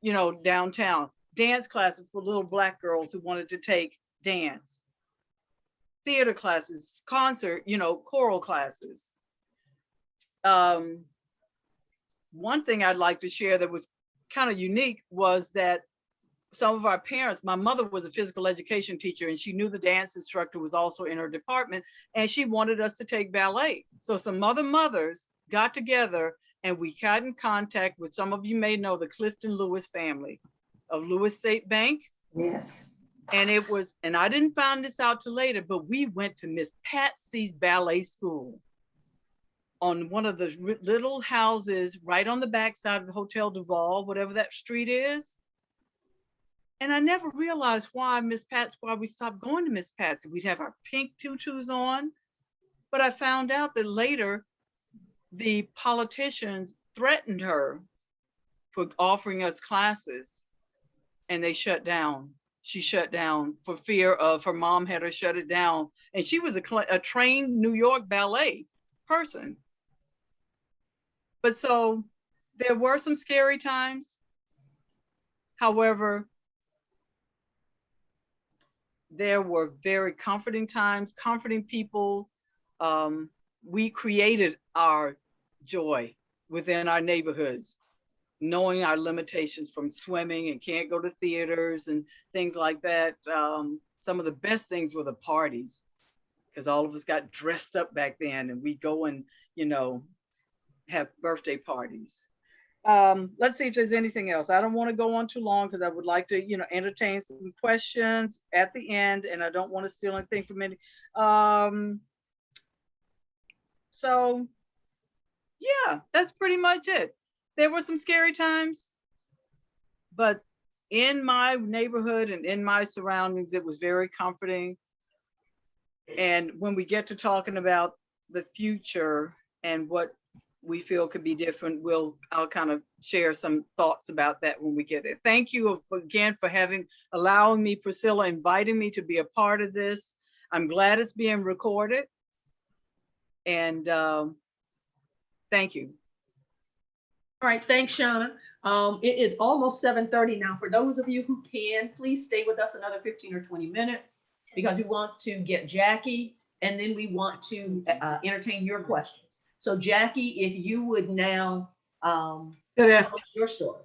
you know, downtown. Dance classes for little Black girls who wanted to take dance. Theater classes, concert, you know, choral classes. One thing I'd like to share that was kind of unique was that some of our parents, my mother was a physical education teacher and she knew the dance instructor was also in her department and she wanted us to take ballet. So some other mothers got together and we got in contact with, some of you may know, the Clifton Lewis family of Lewis State Bank. Yes. And I didn't find this out till later, but we went to Miss Patsy's ballet school on one of the little houses right on the backside of the Hotel Duval, whatever that street is. And I never realized why we stopped going to Miss Patsy. We'd have our pink tutus on, but I found out that later the politicians threatened her for offering us classes and they shut down. She shut down for fear of her mom had her shut it down. And she was a trained New York ballet person. But so there were some scary times. However, there were very comforting times, comforting people. We created our joy within our neighborhoods, knowing our limitations from swimming and can't go to theaters and things like that. Some of the best things were the parties, because all of us got dressed up back then and we'd go and, you know, have birthday parties. Let's see if there's anything else. I don't want to go on too long because I would like to, you know, entertain some questions at the end, and I don't want to steal anything from any. So yeah, that's pretty much it. There were some scary times, but in my neighborhood and in my surroundings, it was very comforting. And when we get to talking about the future and what we feel could be different, I'll kind of share some thoughts about that when we get there. Thank you again for allowing me, Priscilla, inviting me to be a part of this. I'm glad it's being recorded. And thank you. All right, thanks, Shauna. It is almost 7:30 now. For those of you who can, please stay with us another 15 or 20 minutes because we want to get Jackie and then we want to entertain your questions. So Jackie, if you would now tell your story.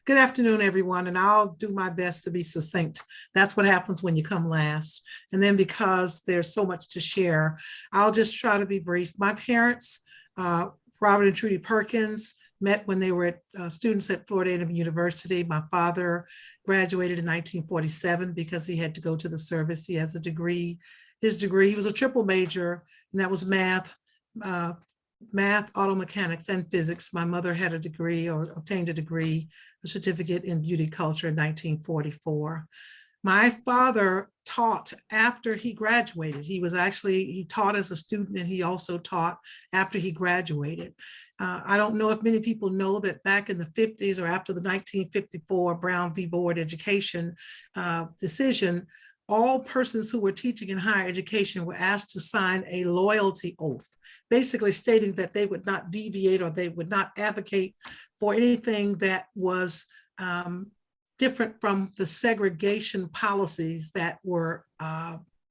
Good afternoon, everyone, and I'll do my best to be succinct. That's what happens when you come last. And then because there's so much to share, I'll just try to be brief. My parents, Robert and Trudy Perkins, met when they were students at Florida A&M University. My father graduated in 1947 because he had to go to the service. He has a degree. His degree, he was a triple major, and that was math, auto mechanics, and physics. My mother had a degree or obtained a degree, a certificate in beauty culture in 1944. My father taught after he graduated. He taught as a student and he also taught after he graduated. I don't know if many people know that back in the 50s or after the 1954 Brown v. Board education decision, all persons who were teaching in higher education were asked to sign a loyalty oath, basically stating that they would not deviate or they would not advocate for anything that was different from the segregation policies that were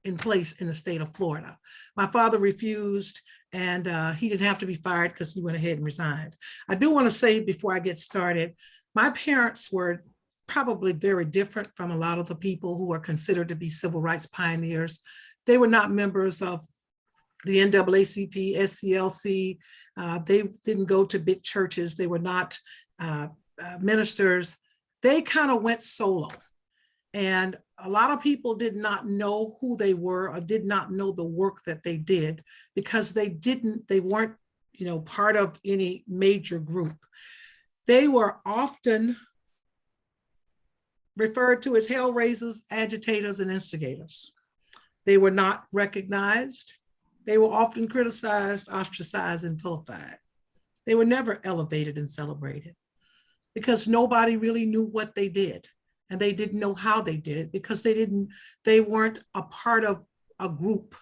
in place in the state of Florida. My father refused, and he didn't have to be fired because he went ahead and resigned. I do want to say before I get started, my parents were probably very different from a lot of the people who are considered to be civil rights pioneers. They were not members of the NAACP, SCLC. They didn't go to big churches. They were not ministers. They kind of went solo. And a lot of people did not know who they were or did not know the work that they did because they weren't, part of any major group. They were often referred to as hell raisers, agitators, and instigators. They were not recognized. They were often criticized, ostracized, and vilified. They were never elevated and celebrated because nobody really knew what they did. And they didn't know how they did it because they weren't a part of a group.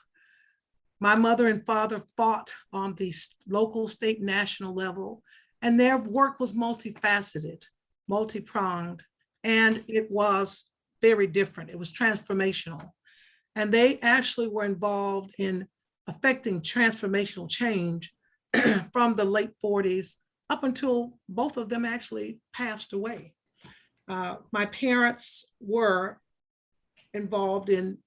My mother and father fought on the local, state, national level, and their work was multifaceted, multi-pronged, and it was very different. It was transformational. And they actually were involved in affecting transformational change from the late 40s up until both of them actually passed away. My parents were involved in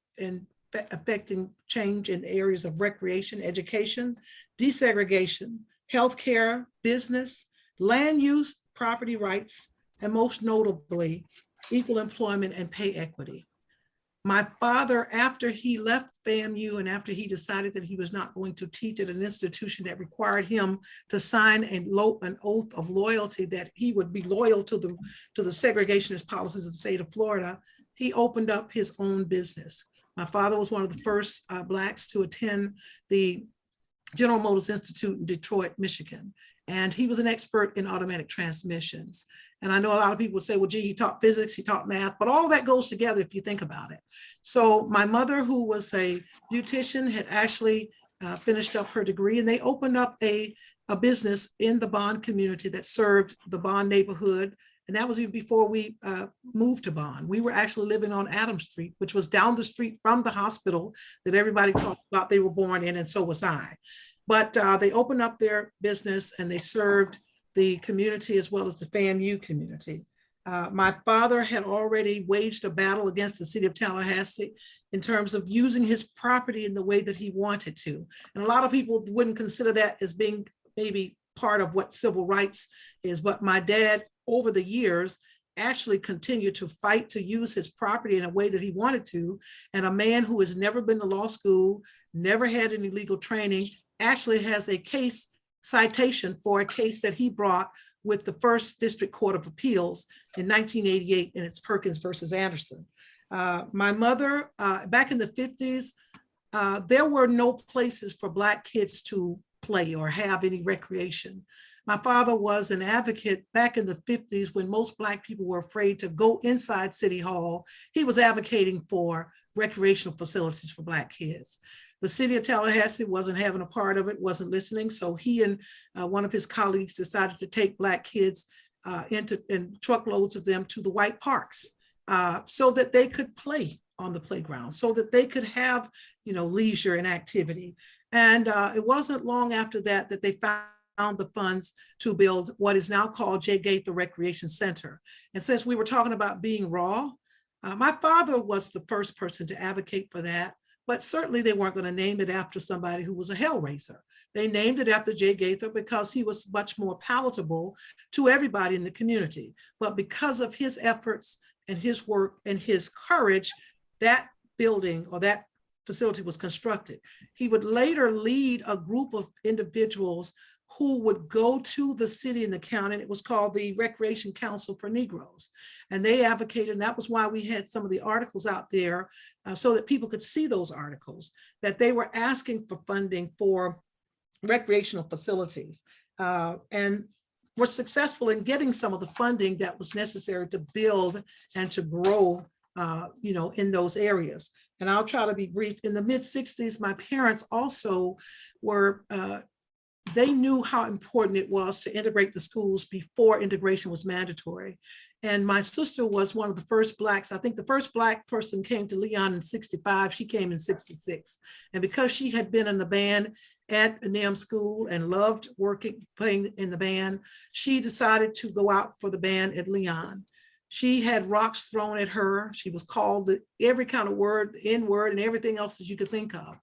affecting change in areas of recreation, education, desegregation, healthcare, business, land use, property rights, and most notably, equal employment and pay equity. My father, after he left FAMU and after he decided that he was not going to teach at an institution that required him to sign an oath of loyalty that he would be loyal to the segregationist policies of the state of Florida, he opened up his own business. My father was one of the first Blacks to attend the General Motors Institute in Detroit, Michigan. And he was an expert in automatic transmissions. And I know a lot of people would say, well, gee, he taught physics, he taught math, but all of that goes together if you think about it. So my mother, who was a beautician, had actually finished up her degree, and they opened up a business in the Bond community that served the Bond neighborhood. And that was even before we moved to Bond. We were actually living on Adams Street, which was down the street from the hospital that everybody talked about they were born in, and so was I. But they opened up their business and they served the community as well as the FAMU community. My father had already waged a battle against the city of Tallahassee in terms of using his property in the way that he wanted to. And a lot of people wouldn't consider that as being maybe part of what civil rights is, but my dad, over the years, actually continued to fight to use his property in a way that he wanted to. And a man who has never been to law school, never had any legal training, actually has a case citation for a case that he brought with the First District Court of Appeals in 1988, and it's Perkins versus Anderson. My mother, back in the 50s, there were no places for Black kids to play or have any recreation. My father was an advocate back in the 50s when most Black people were afraid to go inside City Hall. He was advocating for recreational facilities for Black kids. The city of Tallahassee wasn't having a part of it, wasn't listening. So he and one of his colleagues decided to take Black kids in truckloads of them to the white parks so that they could play on the playground, so that they could have, leisure and activity. And it wasn't long after that that they found the funds to build what is now called J. Gaither Recreation Center. And since we were talking about being raw, my father was the first person to advocate for that, but certainly they weren't going to name it after somebody who was a hellraiser. They named it after J. Gaither because he was much more palatable to everybody in the community. But because of his efforts and his work and his courage, that building or that facility was constructed. He would later lead a group of individuals who would go to the city and the county, and it was called the Recreation Council for Negroes. And they advocated, and that was why we had some of the articles out there so that people could see those articles, that they were asking for funding for recreational facilities and were successful in getting some of the funding that was necessary to build and to grow in those areas. And I'll try to be brief. In the mid-60s, my parents also were, they knew how important it was to integrate the schools before integration was mandatory. And my sister was one of the first Blacks. I think the first Black person came to Leon in 65. She came in 66. And because she had been in the band at a NAM school and loved playing in the band, she decided to go out for the band at Leon. She had rocks thrown at her. She was called every kind of word, N-word, and everything else that you could think of.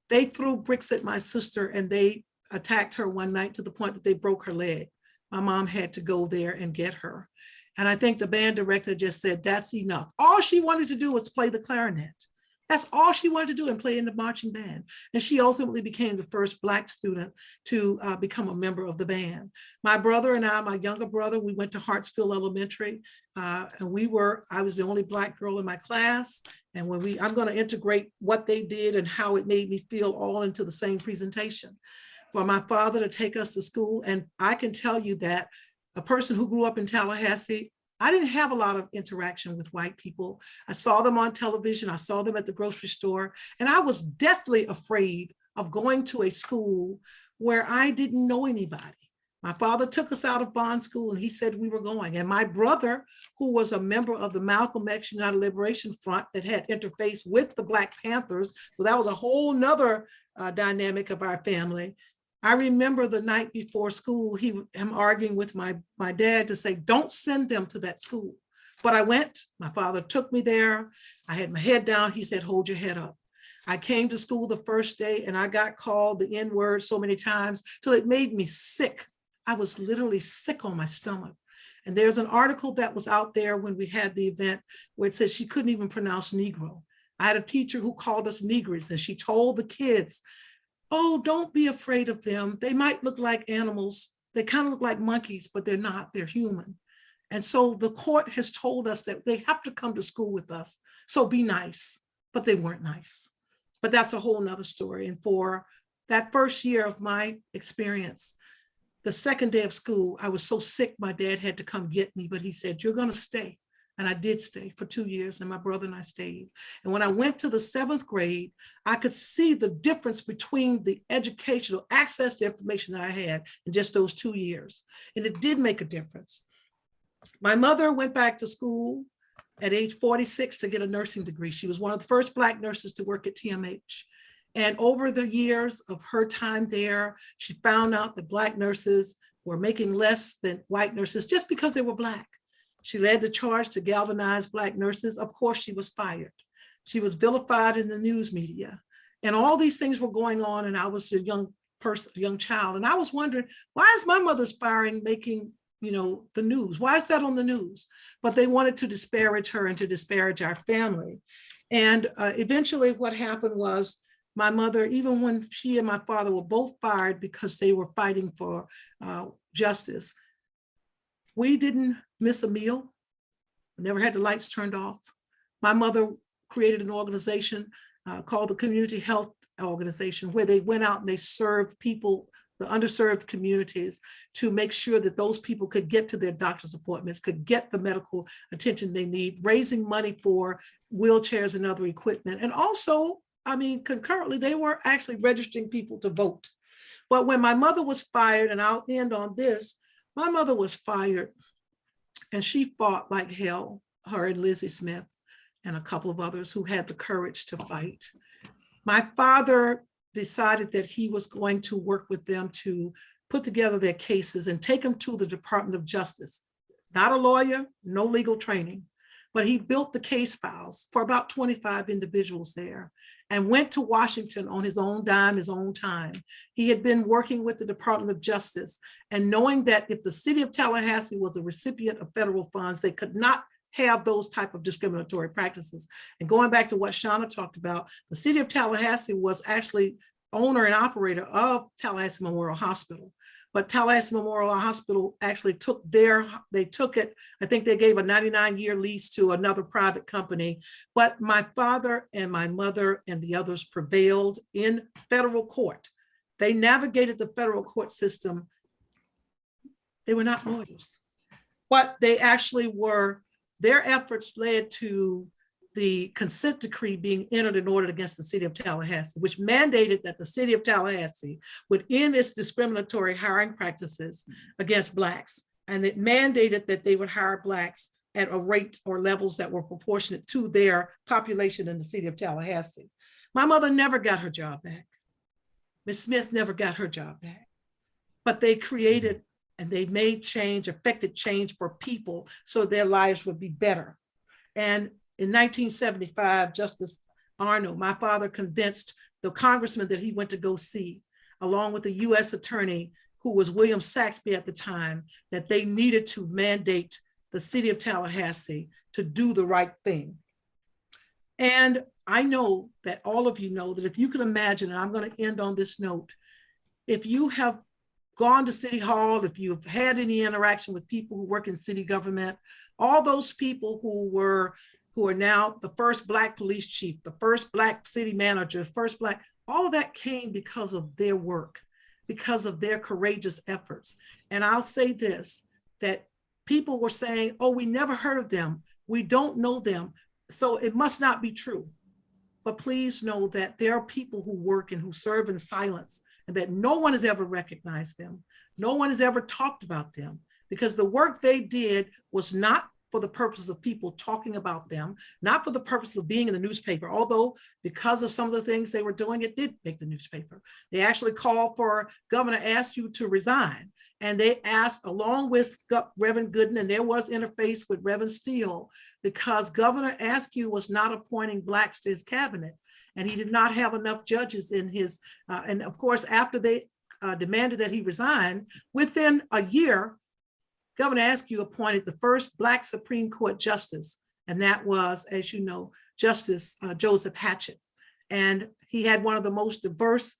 They threw bricks at my sister and they attacked her one night to the point that they broke her leg. My mom had to go there and get her. And I think the band director just said, that's enough. All she wanted to do was play the clarinet. That's all she wanted to do, and play in the marching band. And she ultimately became the first Black student to become a member of the band. My brother and I, my younger brother, we went to Hartsfield Elementary, and I was the only Black girl in my class. And I'm going to integrate what they did and how it made me feel all into the same presentation. For my father to take us to school, and I can tell you that a person who grew up in Tallahassee, I didn't have a lot of interaction with white people. I saw them on television. I saw them at the grocery store. And I was deathly afraid of going to a school where I didn't know anybody. My father took us out of bond school and he said we were going. And my brother, who was a member of the Malcolm X United Liberation Front that had interfaced with the Black Panthers, so that was a whole nother dynamic of our family. I remember the night before school, him arguing with my dad to say, don't send them to that school. But I went, my father took me there. I had my head down. He said, hold your head up. I came to school the first day and I got called the N-word so many times till it made me sick. I was literally sick on my stomach. And there's an article that was out there when we had the event where it says she couldn't even pronounce Negro. I had a teacher who called us Negress, and she told the kids, oh, don't be afraid of them. They might look like animals. They kind of look like monkeys, but they're not, they're human. And so the court has told us that they have to come to school with us. So be nice, but they weren't nice. But that's a whole nother story. And for that first year of my experience, the second day of school, I was so sick, my dad had to come get me, but he said, you're gonna stay. And I did stay for 2 years, and my brother and I stayed. And when I went to the 7th grade, I could see the difference between the educational access to information that I had in just those 2 years. And it did make a difference. My mother went back to school at age 46 to get a nursing degree. She was one of the first Black nurses to work at TMH. And over the years of her time there, she found out that Black nurses were making less than white nurses just because they were Black. She led the charge to galvanize Black nurses. Of course, she was fired. She was vilified in the news media. And all these things were going on, and I was a young person, a young child. And I was wondering, why is my mother's firing making, the news? Why is that on the news? But they wanted to disparage her and to disparage our family. And eventually what happened was my mother, even when she and my father were both fired because they were fighting for justice, we didn't miss a meal. We never had the lights turned off. My mother created an organization called the Community Health Organization, where they went out and they served people the underserved communities, to make sure that those people could get to their doctor's appointments, could get the medical attention they need, raising money for wheelchairs and other equipment. And also, I mean, concurrently, they were actually registering people to vote. But when my mother was fired, and I'll end on this, my mother was fired and she fought like hell, her and Lizzie Smith and a couple of others who had the courage to fight. My father decided that he was going to work with them to put together their cases and take them to the Department of Justice. Not a lawyer, no legal training, but he built the case files for about 25 individuals there and went to Washington on his own dime, his own time. He had been working with the Department of Justice and knowing that if the city of Tallahassee was a recipient of federal funds, they could not have those type of discriminatory practices. And going back to what Shauna talked about, the city of Tallahassee was actually owner and operator of Tallahassee Memorial Hospital. But Tallahassee Memorial Hospital actually took it, I think they gave a 99-year lease to another private company. But my father and my mother and the others prevailed in federal court. They navigated the federal court system. They were not lawyers, but they actually were. Their efforts led to the consent decree being entered and ordered against the city of Tallahassee, which mandated that the city of Tallahassee would end its discriminatory hiring practices against Blacks. And it mandated that they would hire Blacks at a rate or levels that were proportionate to their population in the city of Tallahassee. My mother never got her job back. Ms. Smith never got her job back, but they created and they made change, effected change for people so their lives would be better. And in 1975, Justice Arnold, my father, convinced the congressman that he went to go see, along with the US attorney, who was William Saxby at the time, that they needed to mandate the city of Tallahassee to do the right thing. And I know that all of you know that if you can imagine, and I'm going to end on this note, if you have gone to City Hall, if you've had any interaction with people who work in city government, all those people who are now the first Black police chief, the first Black city manager, first Black, all that came because of their work, because of their courageous efforts. And I'll say this, that people were saying, oh, we never heard of them. We don't know them. So it must not be true. But please know that there are people who work and who serve in silence and that no one has ever recognized them. No one has ever talked about them because the work they did was not for the purpose of people talking about them, not for the purpose of being in the newspaper, although because of some of the things they were doing, it did make the newspaper. They actually called for Governor Askew to resign. And they asked, along with Reverend Gooden, and there was interface with Reverend Steele, because Governor Askew was not appointing Blacks to his cabinet, and he did not have enough judges in his, and of course, after they demanded that he resign, within a year, Governor Askew appointed the first Black Supreme Court justice, and that was, as you know, Justice Joseph Hatchett. And he had one of the most diverse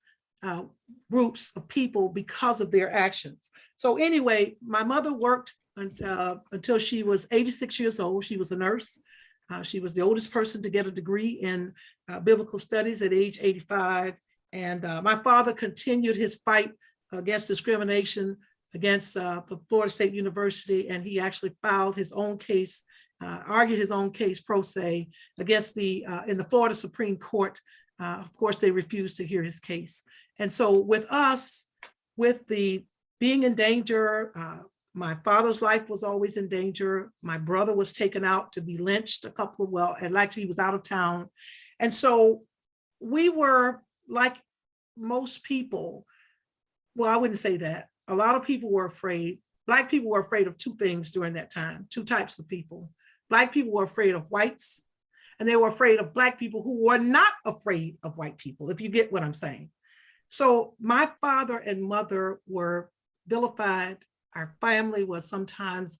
groups of people because of their actions. So anyway, my mother worked until she was 86 years old. She was a nurse. She was the oldest person to get a degree in biblical studies at age 85. And my father continued his fight against discrimination against the Florida State University, and he actually filed his own case, argued his own case pro se against in the Florida Supreme Court. Of course, they refused to hear his case. And so with us, with the being in danger, my father's life was always in danger. My brother was taken out to be lynched and actually he was out of town. And so we were like most people, well, I wouldn't say that. A lot of people were afraid. Black people were afraid of two things during that time, two types of people. Black people were afraid of whites, and they were afraid of Black people who were not afraid of white people, if you get what I'm saying. So my father and mother were vilified. Our family was sometimes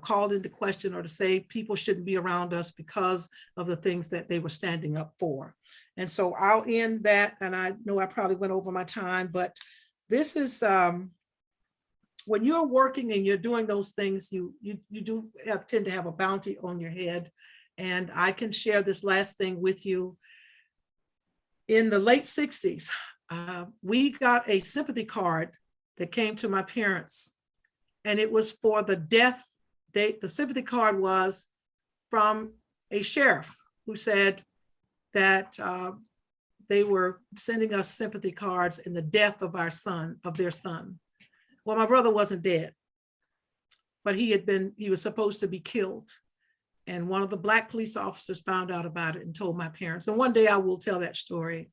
called into question, or to say people shouldn't be around us because of the things that they were standing up for. And so I'll end that, and I know I probably went over my time, but this is when you're working and you're doing those things, you do tend to have a bounty on your head. And I can share this last thing with you. In the late 60s, we got a sympathy card that came to my parents, and it was for the death date. The sympathy card was from a sheriff who said that they were sending us sympathy cards in the death of their son. Well, my brother wasn't dead, but he was supposed to be killed. And one of the Black police officers found out about it and told my parents. And one day I will tell that story,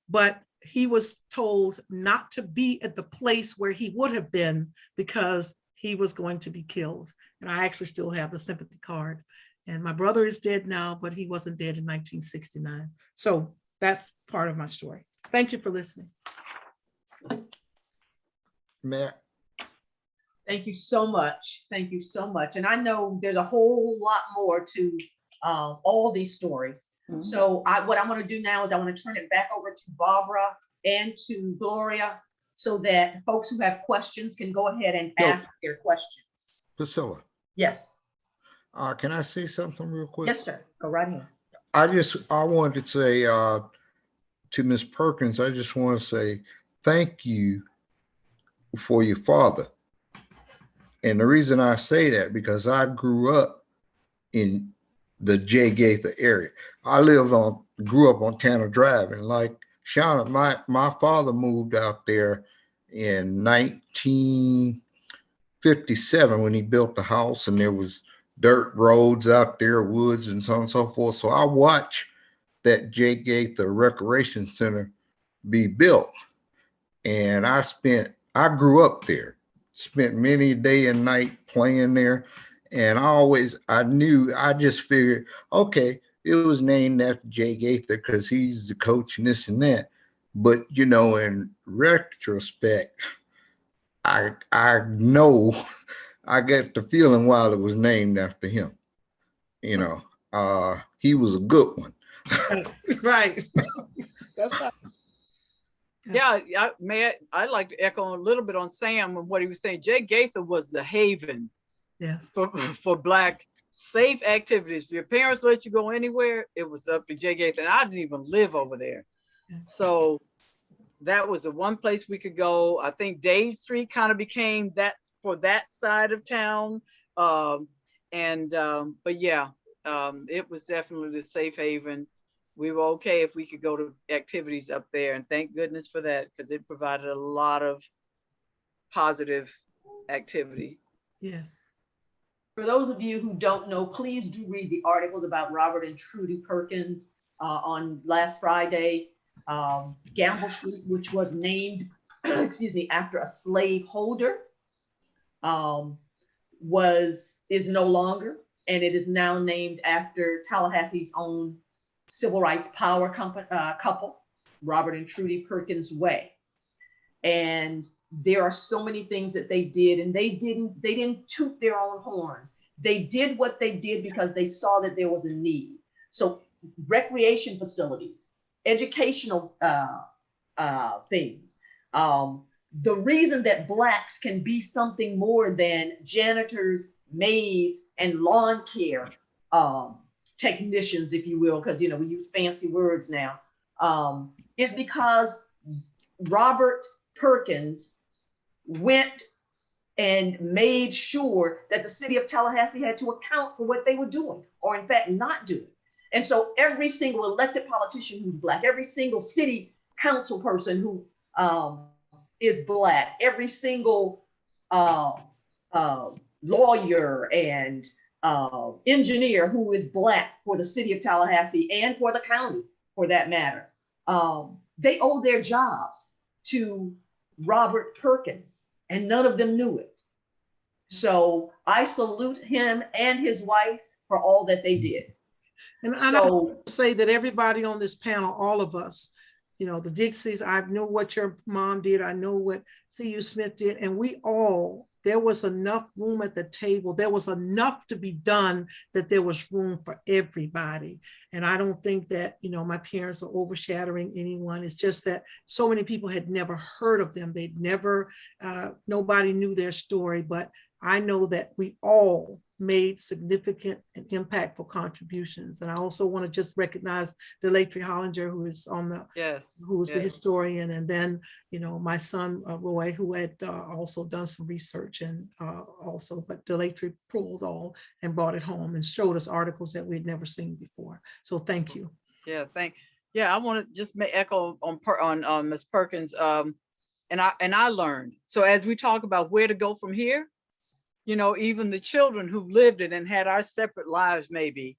but he was told not to be at the place where he would have been because he was going to be killed. And I actually still have the sympathy card. And my brother is dead now, but he wasn't dead in 1969. So that's part of my story. Thank you for listening. Matt. Thank you so much. Thank you so much. And I know there's a whole lot more to all these stories. Mm-hmm. So what I'm going to do now is I want to turn it back over to Barbara and to Gloria so that folks who have questions can go ahead and ask their questions. Priscilla. Yes. Can I say something real quick? Yes, sir. Go right ahead. I wanted to say to Ms. Perkins, I just want to say thank you for your father. And the reason I say that, because I grew up in the J. Gaither area. I grew up on Tanner Drive, and like Shauna, my father moved out there in 1957 when he built the house, and there was dirt roads out there, woods and so on and so forth. So I watched that J. Gaither Recreation Center be built. And I grew up there, spent many a day and night playing there. And I just figured, okay, it was named after Jay Gaither because he's the coach and this and that. But, in retrospect, I know I got the feeling why it was named after him. He was a good one. Right. That's right. Yeah, I'd like to echo a little bit on Sam and what he was saying. Jay Gaither was the haven, yes, for Black safe activities. If your parents let you go anywhere, it was up to Jay Gaither. And I didn't even live over there. Yeah. So that was the one place we could go. I think Dade Street kind of became that for that side of town. But yeah, it was definitely the safe haven. We were okay if we could go to activities up there, and thank goodness for that, because it provided a lot of positive activity. Yes. For those of you who don't know, please do read the articles about Robert and Trudy Perkins on last Friday. Gamble Street, which was named, after a slave holder, is no longer, and it is now named after Tallahassee's own civil rights power couple, Robert and Trudy Perkins Way. And there are so many things that they did, and they didn't toot their own horns. They did what they did because they saw that there was a need. So recreation facilities, educational things. The reason that Blacks can be something more than janitors, maids, and lawn care technicians, if you will, because we use fancy words now, is because Robert Perkins went and made sure that the city of Tallahassee had to account for what they were doing, or in fact not doing. And so every single elected politician who's Black, every single city council person who is Black, every single lawyer and engineer who is Black for the city of Tallahassee and for the county, for that matter, they owe their jobs to Robert Perkins, and none of them knew it. So I salute him and his wife for all that they did. And I want to say that everybody on this panel, all of us, the Dixies, I know what your mom did, I know what C.U. Smith did, and there was enough room at the table. There was enough to be done that there was room for everybody. And I don't think that, my parents are overshadowing anyone. It's just that so many people had never heard of them. They'd never, nobody knew their story, but I know that we all made significant and impactful contributions. And I also want to just recognize Delatry Hollinger, who is on the, Yes. who was the yes. historian, and then, you know, my son, Roy, who had also done some research, and also, but Delatry pulled all and brought it home and showed us articles that we'd never seen before. So thank you. Yeah, I want to just echo on Ms. Perkins. And I learned. So as we talk about where to go from here, you know, even the children who lived it and had our separate lives, maybe,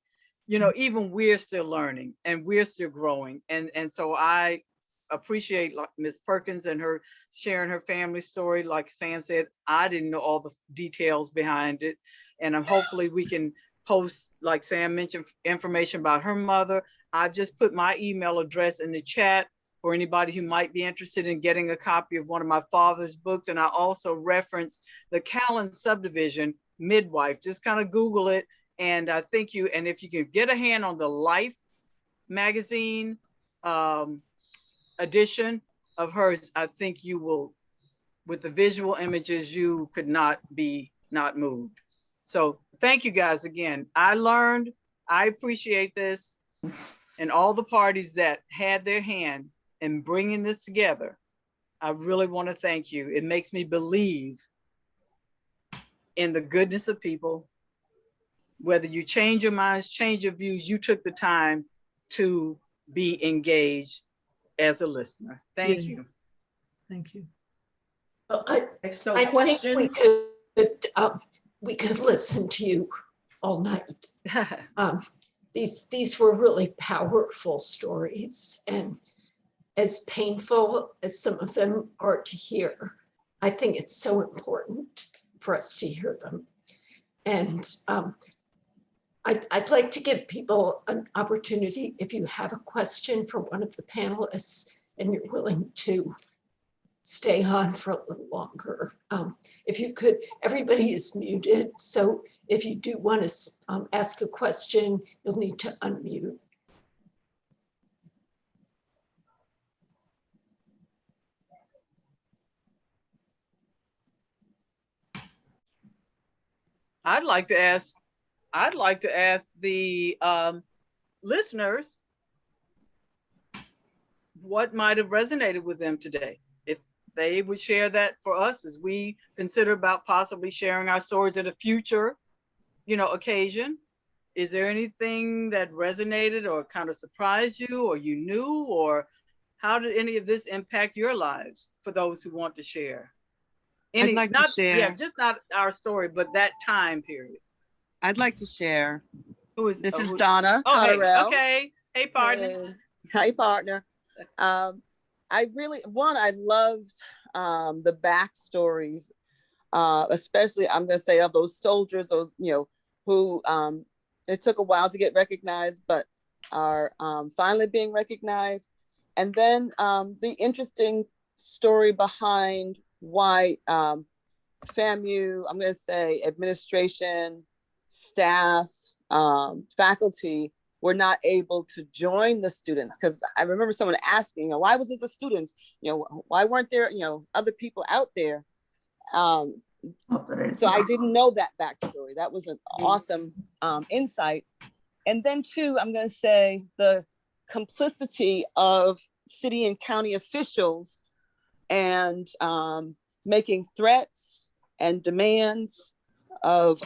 you know, even we're still learning and we're still growing. And so I appreciate Ms. Perkins and her sharing her family story. Like Sam said, I didn't know all the details behind it. And hopefully we can post, like Sam mentioned, information about her mother. I've just put my email address in the chat for anybody who might be interested in getting a copy of one of my father's books. And I also reference the Callan Subdivision Midwife. Just kind of Google it. And I think and if you can get a hand on the Life magazine edition of hers, I think you will, with the visual images, you could not be not moved. So thank you guys again. I learned, I appreciate this, and all the parties that had their hand in bringing this together. I really want to thank you. It makes me believe in the goodness of people. Whether you change your minds, change your views, you took the time to be engaged as a listener. Thank you. Thank you. Well, So I questions? think we could listen to you all night. These were really powerful stories, and as painful as some of them are to hear, I think it's so important for us to hear them. And I'd like to give people an opportunity, if you have a question for one of the panelists and you're willing to stay on for a little longer. If you could, everybody is muted. So if you do want to ask a question, you'll need to unmute. I'd like to ask the listeners what might have resonated with them today. If they would share that for us as we consider about possibly sharing our stories at a future, you know, occasion. Is there anything that resonated or kind of surprised you, or you knew, or how did any of this impact your lives for those who want to share? I'd like to share. Yeah, just not our story, but that time period. I'd like to share. This is Donna. Oh, hey, Cotterell. okay. Hey, partner. Hey, partner. I loved the backstories, especially, I'm going to say, of those soldiers, those, you know, who it took a while to get recognized, but are finally being recognized. And then the interesting story behind why FAMU, I'm going to say administration, staff, faculty were not able to join the students. Because I remember someone asking, why wasn't the students, why weren't there, other people out there? So I didn't know that backstory. That was an awesome insight. And then too, I'm going to say the complicity of city and county officials and making threats and demands of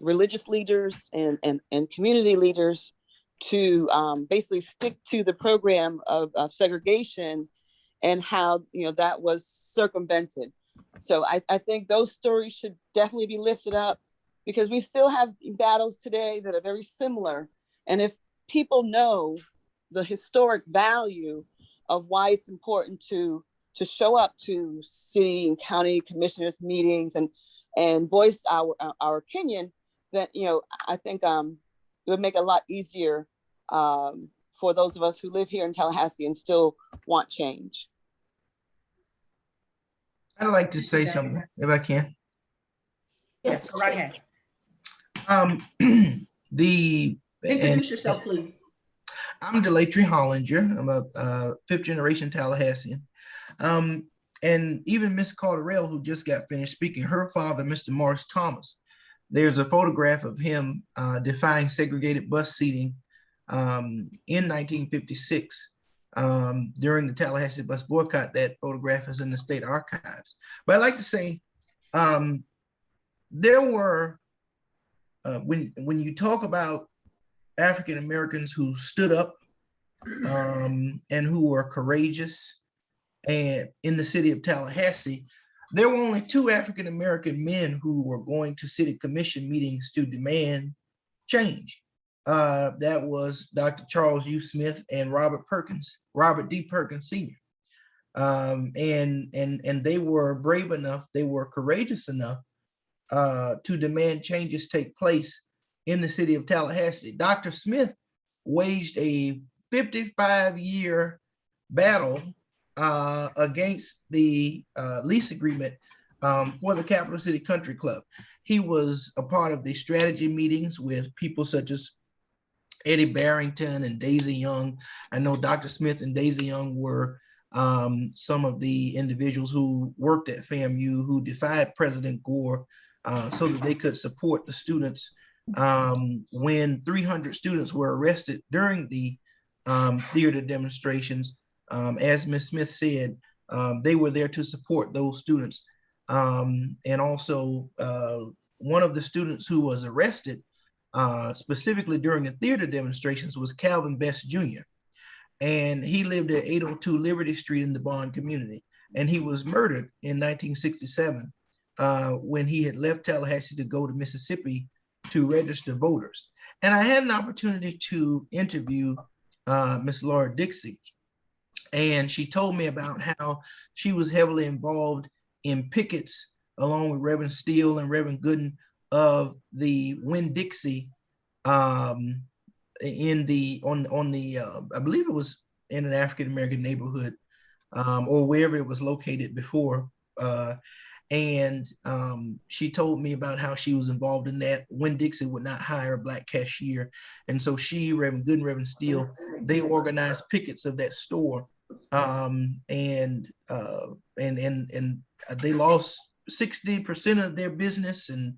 religious leaders and community leaders to basically stick to the program of segregation, and how that was circumvented. So I think those stories should definitely be lifted up, because we still have battles today that are very similar. And if people know the historic value of why it's important to show up to city and county commissioners meetings and voice our opinion, then I think it would make it a lot easier for those of us who live here in Tallahassee and still want change. I'd like to say something, if I can. Yes, go right ahead. Introduce yourself, please. I'm Delatry Hollinger. I'm a fifth generation Tallahassean. And even Miss Carterell, who just got finished speaking, her father, Mr. Morris Thomas, there's a photograph of him defying segregated bus seating in 1956 during the Tallahassee bus boycott. That photograph is in the state archives. But I'd like to say there were, when you talk about African Americans who stood up and who were courageous, and in the city of Tallahassee, there were only two African American men who were going to city commission meetings to demand change. That was Dr. Charles U. Smith and Robert D. Perkins Sr. And they were brave enough, they were courageous enough to demand changes take place in the city of Tallahassee. Dr. Smith waged a 55-year battle against the lease agreement for the Capital City Country Club. He was a part of the strategy meetings with people such as Eddie Barrington and Daisy Young. I know Dr. Smith and Daisy Young were some of the individuals who worked at FAMU who defied President Gore so that they could support the students when 300 students were arrested during the theater demonstrations. As Ms. Smith said, they were there to support those students. And also one of the students who was arrested specifically during the theater demonstrations was Calvin Best Jr. And he lived at 802 Liberty Street in the Bond community. And he was murdered in 1967 when he had left Tallahassee to go to Mississippi to register voters. And I had an opportunity to interview Miss Laura Dixie. And she told me about how she was heavily involved in pickets along with Reverend Steele and Reverend Gooden of the Winn-Dixie on the I believe it was in an African American neighborhood or wherever it was located before. And she told me about how she was involved in that. Winn-Dixie would not hire a Black cashier, and so she, Reverend Gooden, Reverend Steele, they organized pickets of that store. And they lost 60% of their business and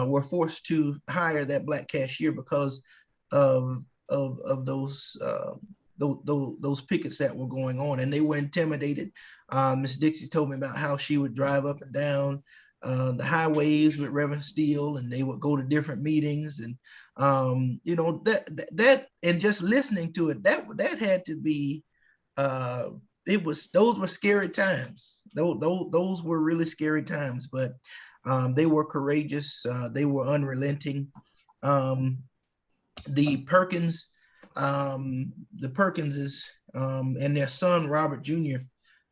were forced to hire that Black cashier because of those pickets that were going on, and they were intimidated. Miss Dixie told me about how she would drive up and down the highways with Reverend Steele, and they would go to different meetings, and you know, that and just listening to it, that had to be those were scary times. Those were really scary times, but they were courageous. They were unrelenting. The Perkinses and their son Robert Jr.,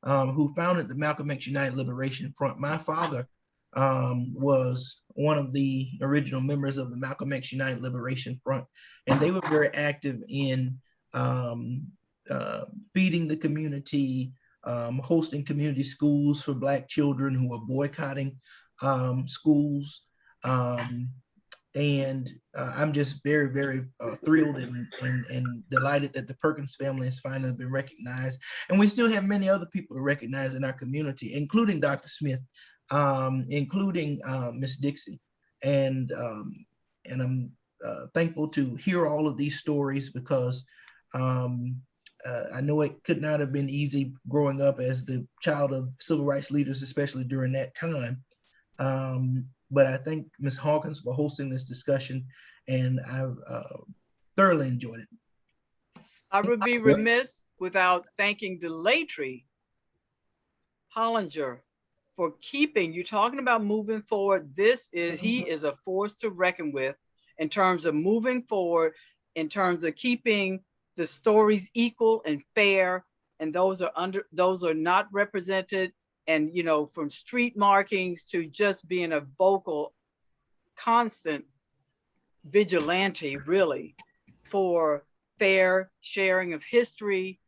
who founded the Malcolm X United Liberation Front. My father was one of the original members of the Malcolm X United Liberation Front, and they were very active in feeding the community, hosting community schools for Black children who were boycotting schools. And I'm just very, very thrilled and delighted that the Perkins family has finally been recognized. And we still have many other people to recognize in our community, including Dr. Smith, including Miss Dixie. And I'm thankful to hear all of these stories because I know it could not have been easy growing up as the child of civil rights leaders, especially during that time. But I thank Ms. Hawkins for hosting this discussion, and I've thoroughly enjoyed it. I would be remiss without thanking Delatry Hollinger for keeping you talking about moving forward. He is a force to reckon with in terms of moving forward, in terms of keeping the stories equal and fair, and those are not represented. And, you know, from street markings to just being a vocal, constant vigilante, really, for fair sharing of history.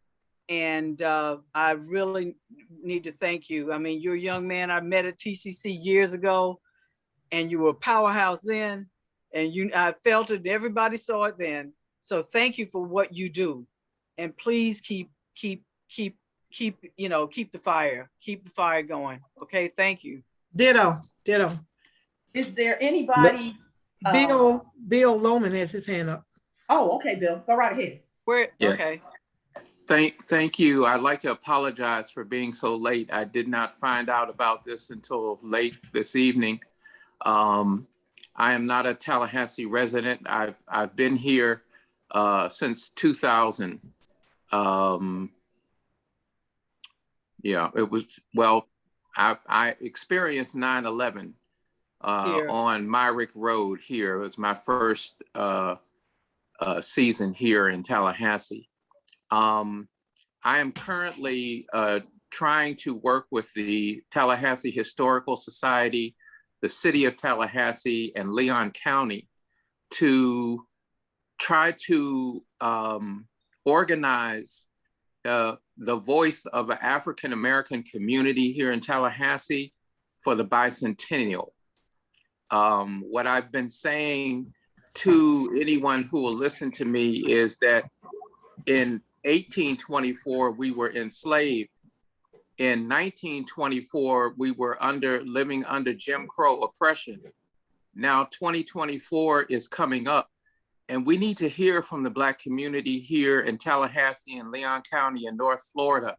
And I really need to thank you. I mean, you're a young man I met at TCC years ago, and you were a powerhouse then, and I felt it, everybody saw it then. So thank you for what you do. And please keep keep the fire going. Okay, thank you. Ditto. Is there anybody? Bill Loman has his hand up. Oh, okay, Bill, go right ahead. Yes. Okay. Thank you. I'd like to apologize for being so late. I did not find out about this until late this evening. I am not a Tallahassee resident. I've been here since 2000. Yeah, it was, well, I experienced 9/11 on Myrick Road here. It was my first season here in Tallahassee. I am currently trying to work with the Tallahassee Historical Society, the city of Tallahassee, and Leon County to try to organize the voice of an African-American community here in Tallahassee for the bicentennial. What I've been saying to anyone who will listen to me is that in 1824, we were enslaved. In 1924, we were living under Jim Crow oppression. Now 2024 is coming up, and we need to hear from the Black community here in Tallahassee and Leon County and North Florida,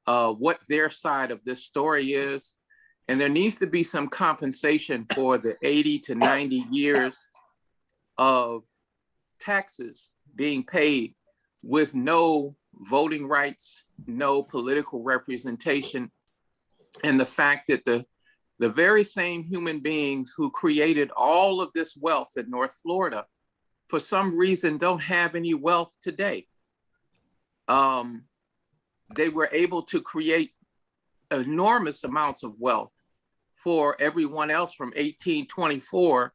what their side of this story is. And there needs to be some compensation for the 80 to 90 years of taxes being paid with no voting rights, no political representation, and the fact that the very same human beings who created all of this wealth in North Florida, for some reason, don't have any wealth today. They were able to create enormous amounts of wealth for everyone else from 1824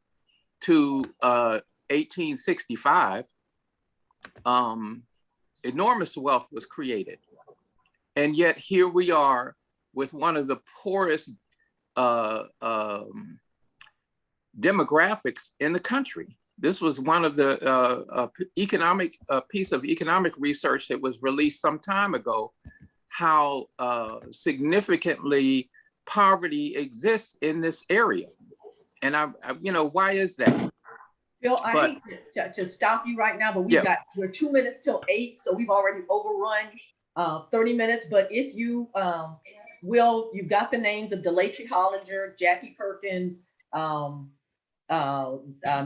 to 1865. Enormous wealth was created. And yet here we are with one of the poorest demographics in the country. This was one of the piece of economic research that was released some time ago, how significantly poverty exists in this area. And why is that? Bill, I hate to stop you right now, but we're 2 minutes till 8, so we've already overrun 30 minutes. But if you you've got the names of Delatry Hollinger, Jackie Perkins,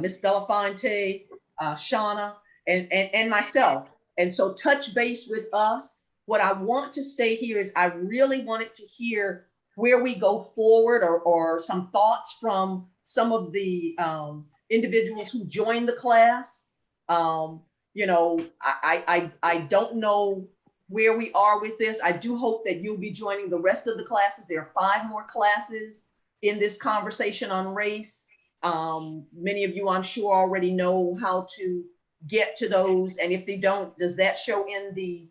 Miss Belafonte, Shauna, and myself. And so touch base with us. What I want to say here is I really wanted to hear where we go forward, or some thoughts from some of the individuals who joined the class. I don't know where we are with this. I do hope that you'll be joining the rest of the classes. There are 5 more classes in this conversation on race. Many of you, I'm sure, already know how to get to those. And if they don't, does that show in the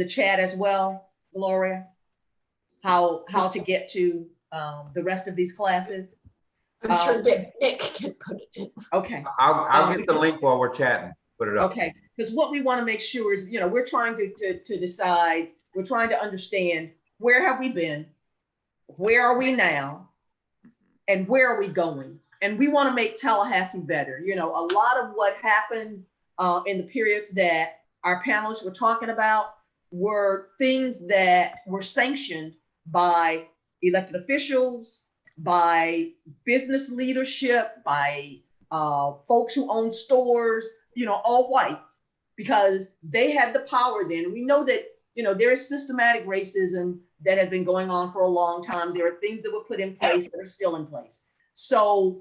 chat as well, Gloria? How to get to the rest of these classes? I'm sure that Nick can put it in. Okay. I'll get the link while we're chatting. Put it up. Okay, because what we want to make sure is, we're trying to decide, we're trying to understand, where have we been? Where are we now? And where are we going? And we want to make Tallahassee better. A lot of what happened in the periods that our panelists were talking about were things that were sanctioned by elected officials, by business leadership, by folks who own stores, all white, because they had the power then. We know that, there is systematic racism that has been going on for a long time. There are things that were put in place that are still in place. So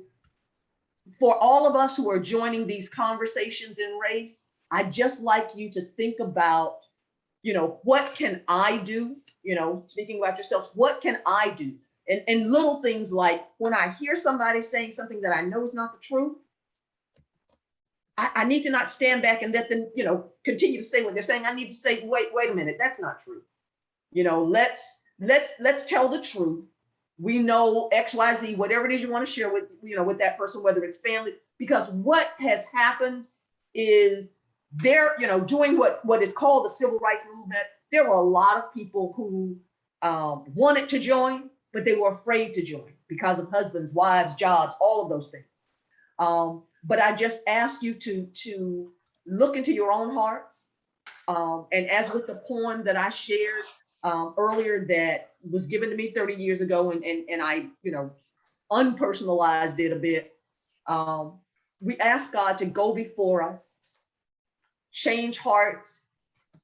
for all of us who are joining these conversations in race, I'd just like you to think about, what can I do? Speaking about yourselves, what can I do? And little things like, when I hear somebody saying something that I know is not the truth, I need to not stand back and let them, continue to say what they're saying. I need to say, wait a minute, that's not true. Let's tell the truth. We know XYZ, whatever it is you want to share with, with that person, whether it's family, because what has happened is they're, doing what is called the civil rights movement. there were a lot of people who wanted to join, but they were afraid to join because of husbands, wives, jobs, all of those things. But I just ask you to look into your own hearts. And as with the poem that I shared earlier that was given to me 30 years ago, and I, unpersonalized it a bit, we ask God to go before us, change hearts,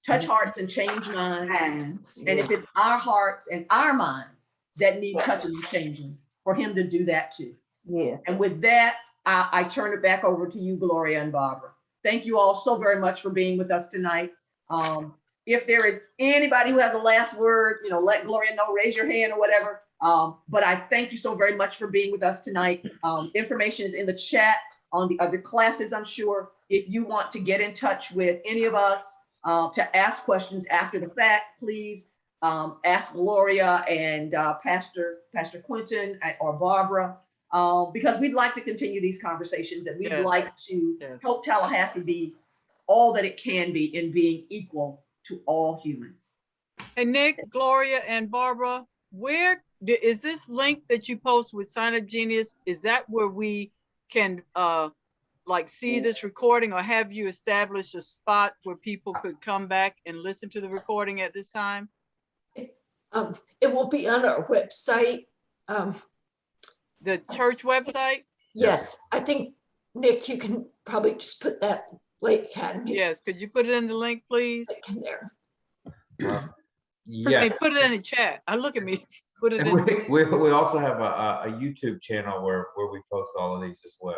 touch hearts and change minds. And if it's our hearts and our minds that need touching and changing, for him to do that too. Yeah. And with that, I turn it back over to you, Gloria and Barbara. Thank you all so very much for being with us tonight. If there is anybody who has a last word, let Gloria know, raise your hand or whatever. But I thank you so very much for being with us tonight. Information is in the chat on the other classes, I'm sure. If you want to get in touch with any of us to ask questions after the fact, please ask Gloria and Pastor Quentin or Barbara, because we'd like to continue these conversations, and we'd like to help Tallahassee be all that it can be in being equal to all humans. Hey, Nick, Gloria, and Barbara, where is this link that you post with Sign Up Genius? Is that where we can see this recording, or have you established a spot where people could come back and listen to the recording at this time? It will be on our website. The church website? Yes, I think, Nick, you can probably just put that Lake Academy. Yes, could you put it in the link, please? In there. Yeah. Hey, put it in the chat. Look at me. Put it And in. we also have a YouTube channel where we post all of these as well.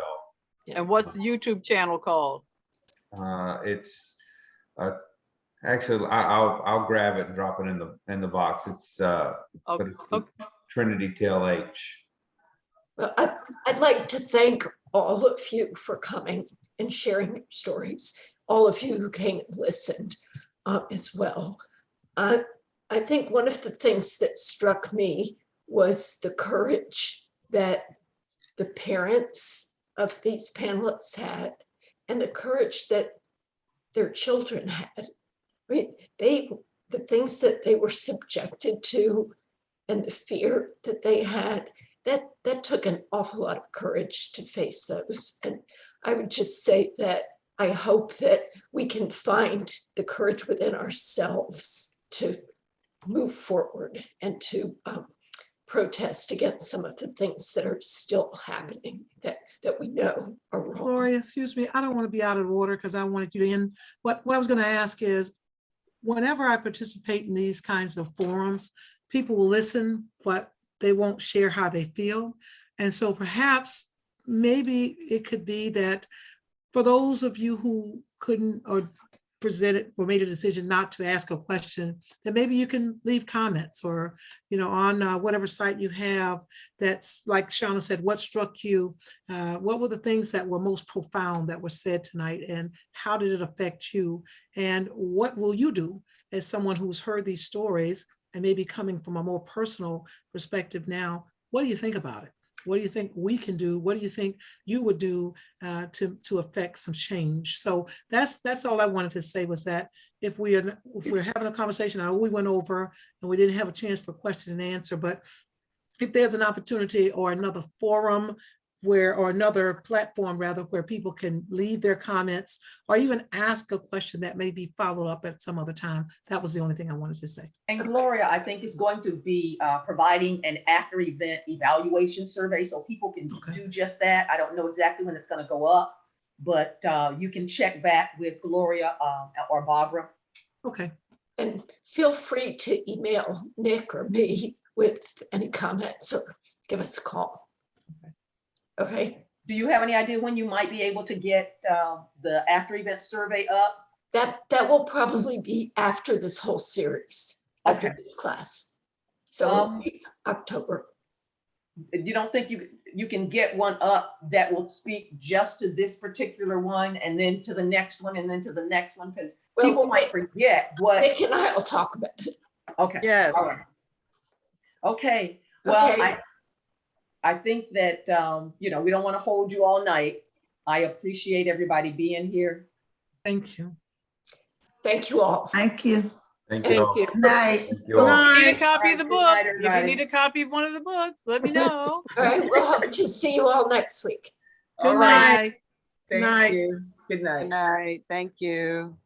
And what's the YouTube channel called? It's actually I'll grab it and drop it in the box. It's but it's the Trinity TLH. Well, I'd like to thank all of you for coming and sharing your stories. All of you who came and listened as well. I think one of the things that struck me was the courage that the parents of these panelists had, and the courage that their children had. I mean, the things that they were subjected to and the fear that they had, that took an awful lot of courage to face those. And I would just say that I hope that we can find the courage within ourselves to move forward and to protest against some of the things that are still happening that we know are wrong. Gloria, excuse me, I don't want to be out of order because I wanted you to end. What I was going to ask is, whenever I participate in these kinds of forums, people will listen, but they won't share how they feel. And so perhaps maybe it could be that for those of you who couldn't or presented or made a decision not to ask a question, that maybe you can leave comments or, on whatever site you have. That's like Shauna said, what struck you? What were the things that were most profound that were said tonight, and how did it affect you? And what will you do as someone who's heard these stories and maybe coming from a more personal perspective now? What do you think about it? What do you think we can do? What do you think you would do to affect some change? So that's all I wanted to say, was that if we're having a conversation, I know we went over and we didn't have a chance for question and answer, but if there's an opportunity or another forum or another platform rather, where people can leave their comments or even ask a question that may be followed up at some other time, that was the only thing I wanted to say. And Gloria, I think, is going to be providing an after event evaluation survey so people can do just that. I don't know exactly when it's going to go up, but you can check back with Gloria or Barbara. Okay. And feel free to email Nick or me with any comments or give us a call. Okay. Do you have any idea when you might be able to get the after event survey up? That will probably be after this whole series, after this class. So October. You don't think you can get one up that will speak just to this particular one, and then to the next one, and then to the next one? Because people might forget what. Nick and I will talk about it. Okay. Yes. All right. Okay. Well, Okay. I think that, we don't want to hold you all night. I appreciate everybody being here. Thank you. Thank you all. Thank you. Thank you all. Thank you. Good night. Thank you We'll all. see Need you. a copy of the Good book. night, If you everybody. need a copy of one of the books, let me know. All right, we'll have to see you all next week. All Good right. night. Bye. Good Thank night. you. Good night. Good night. Thank you.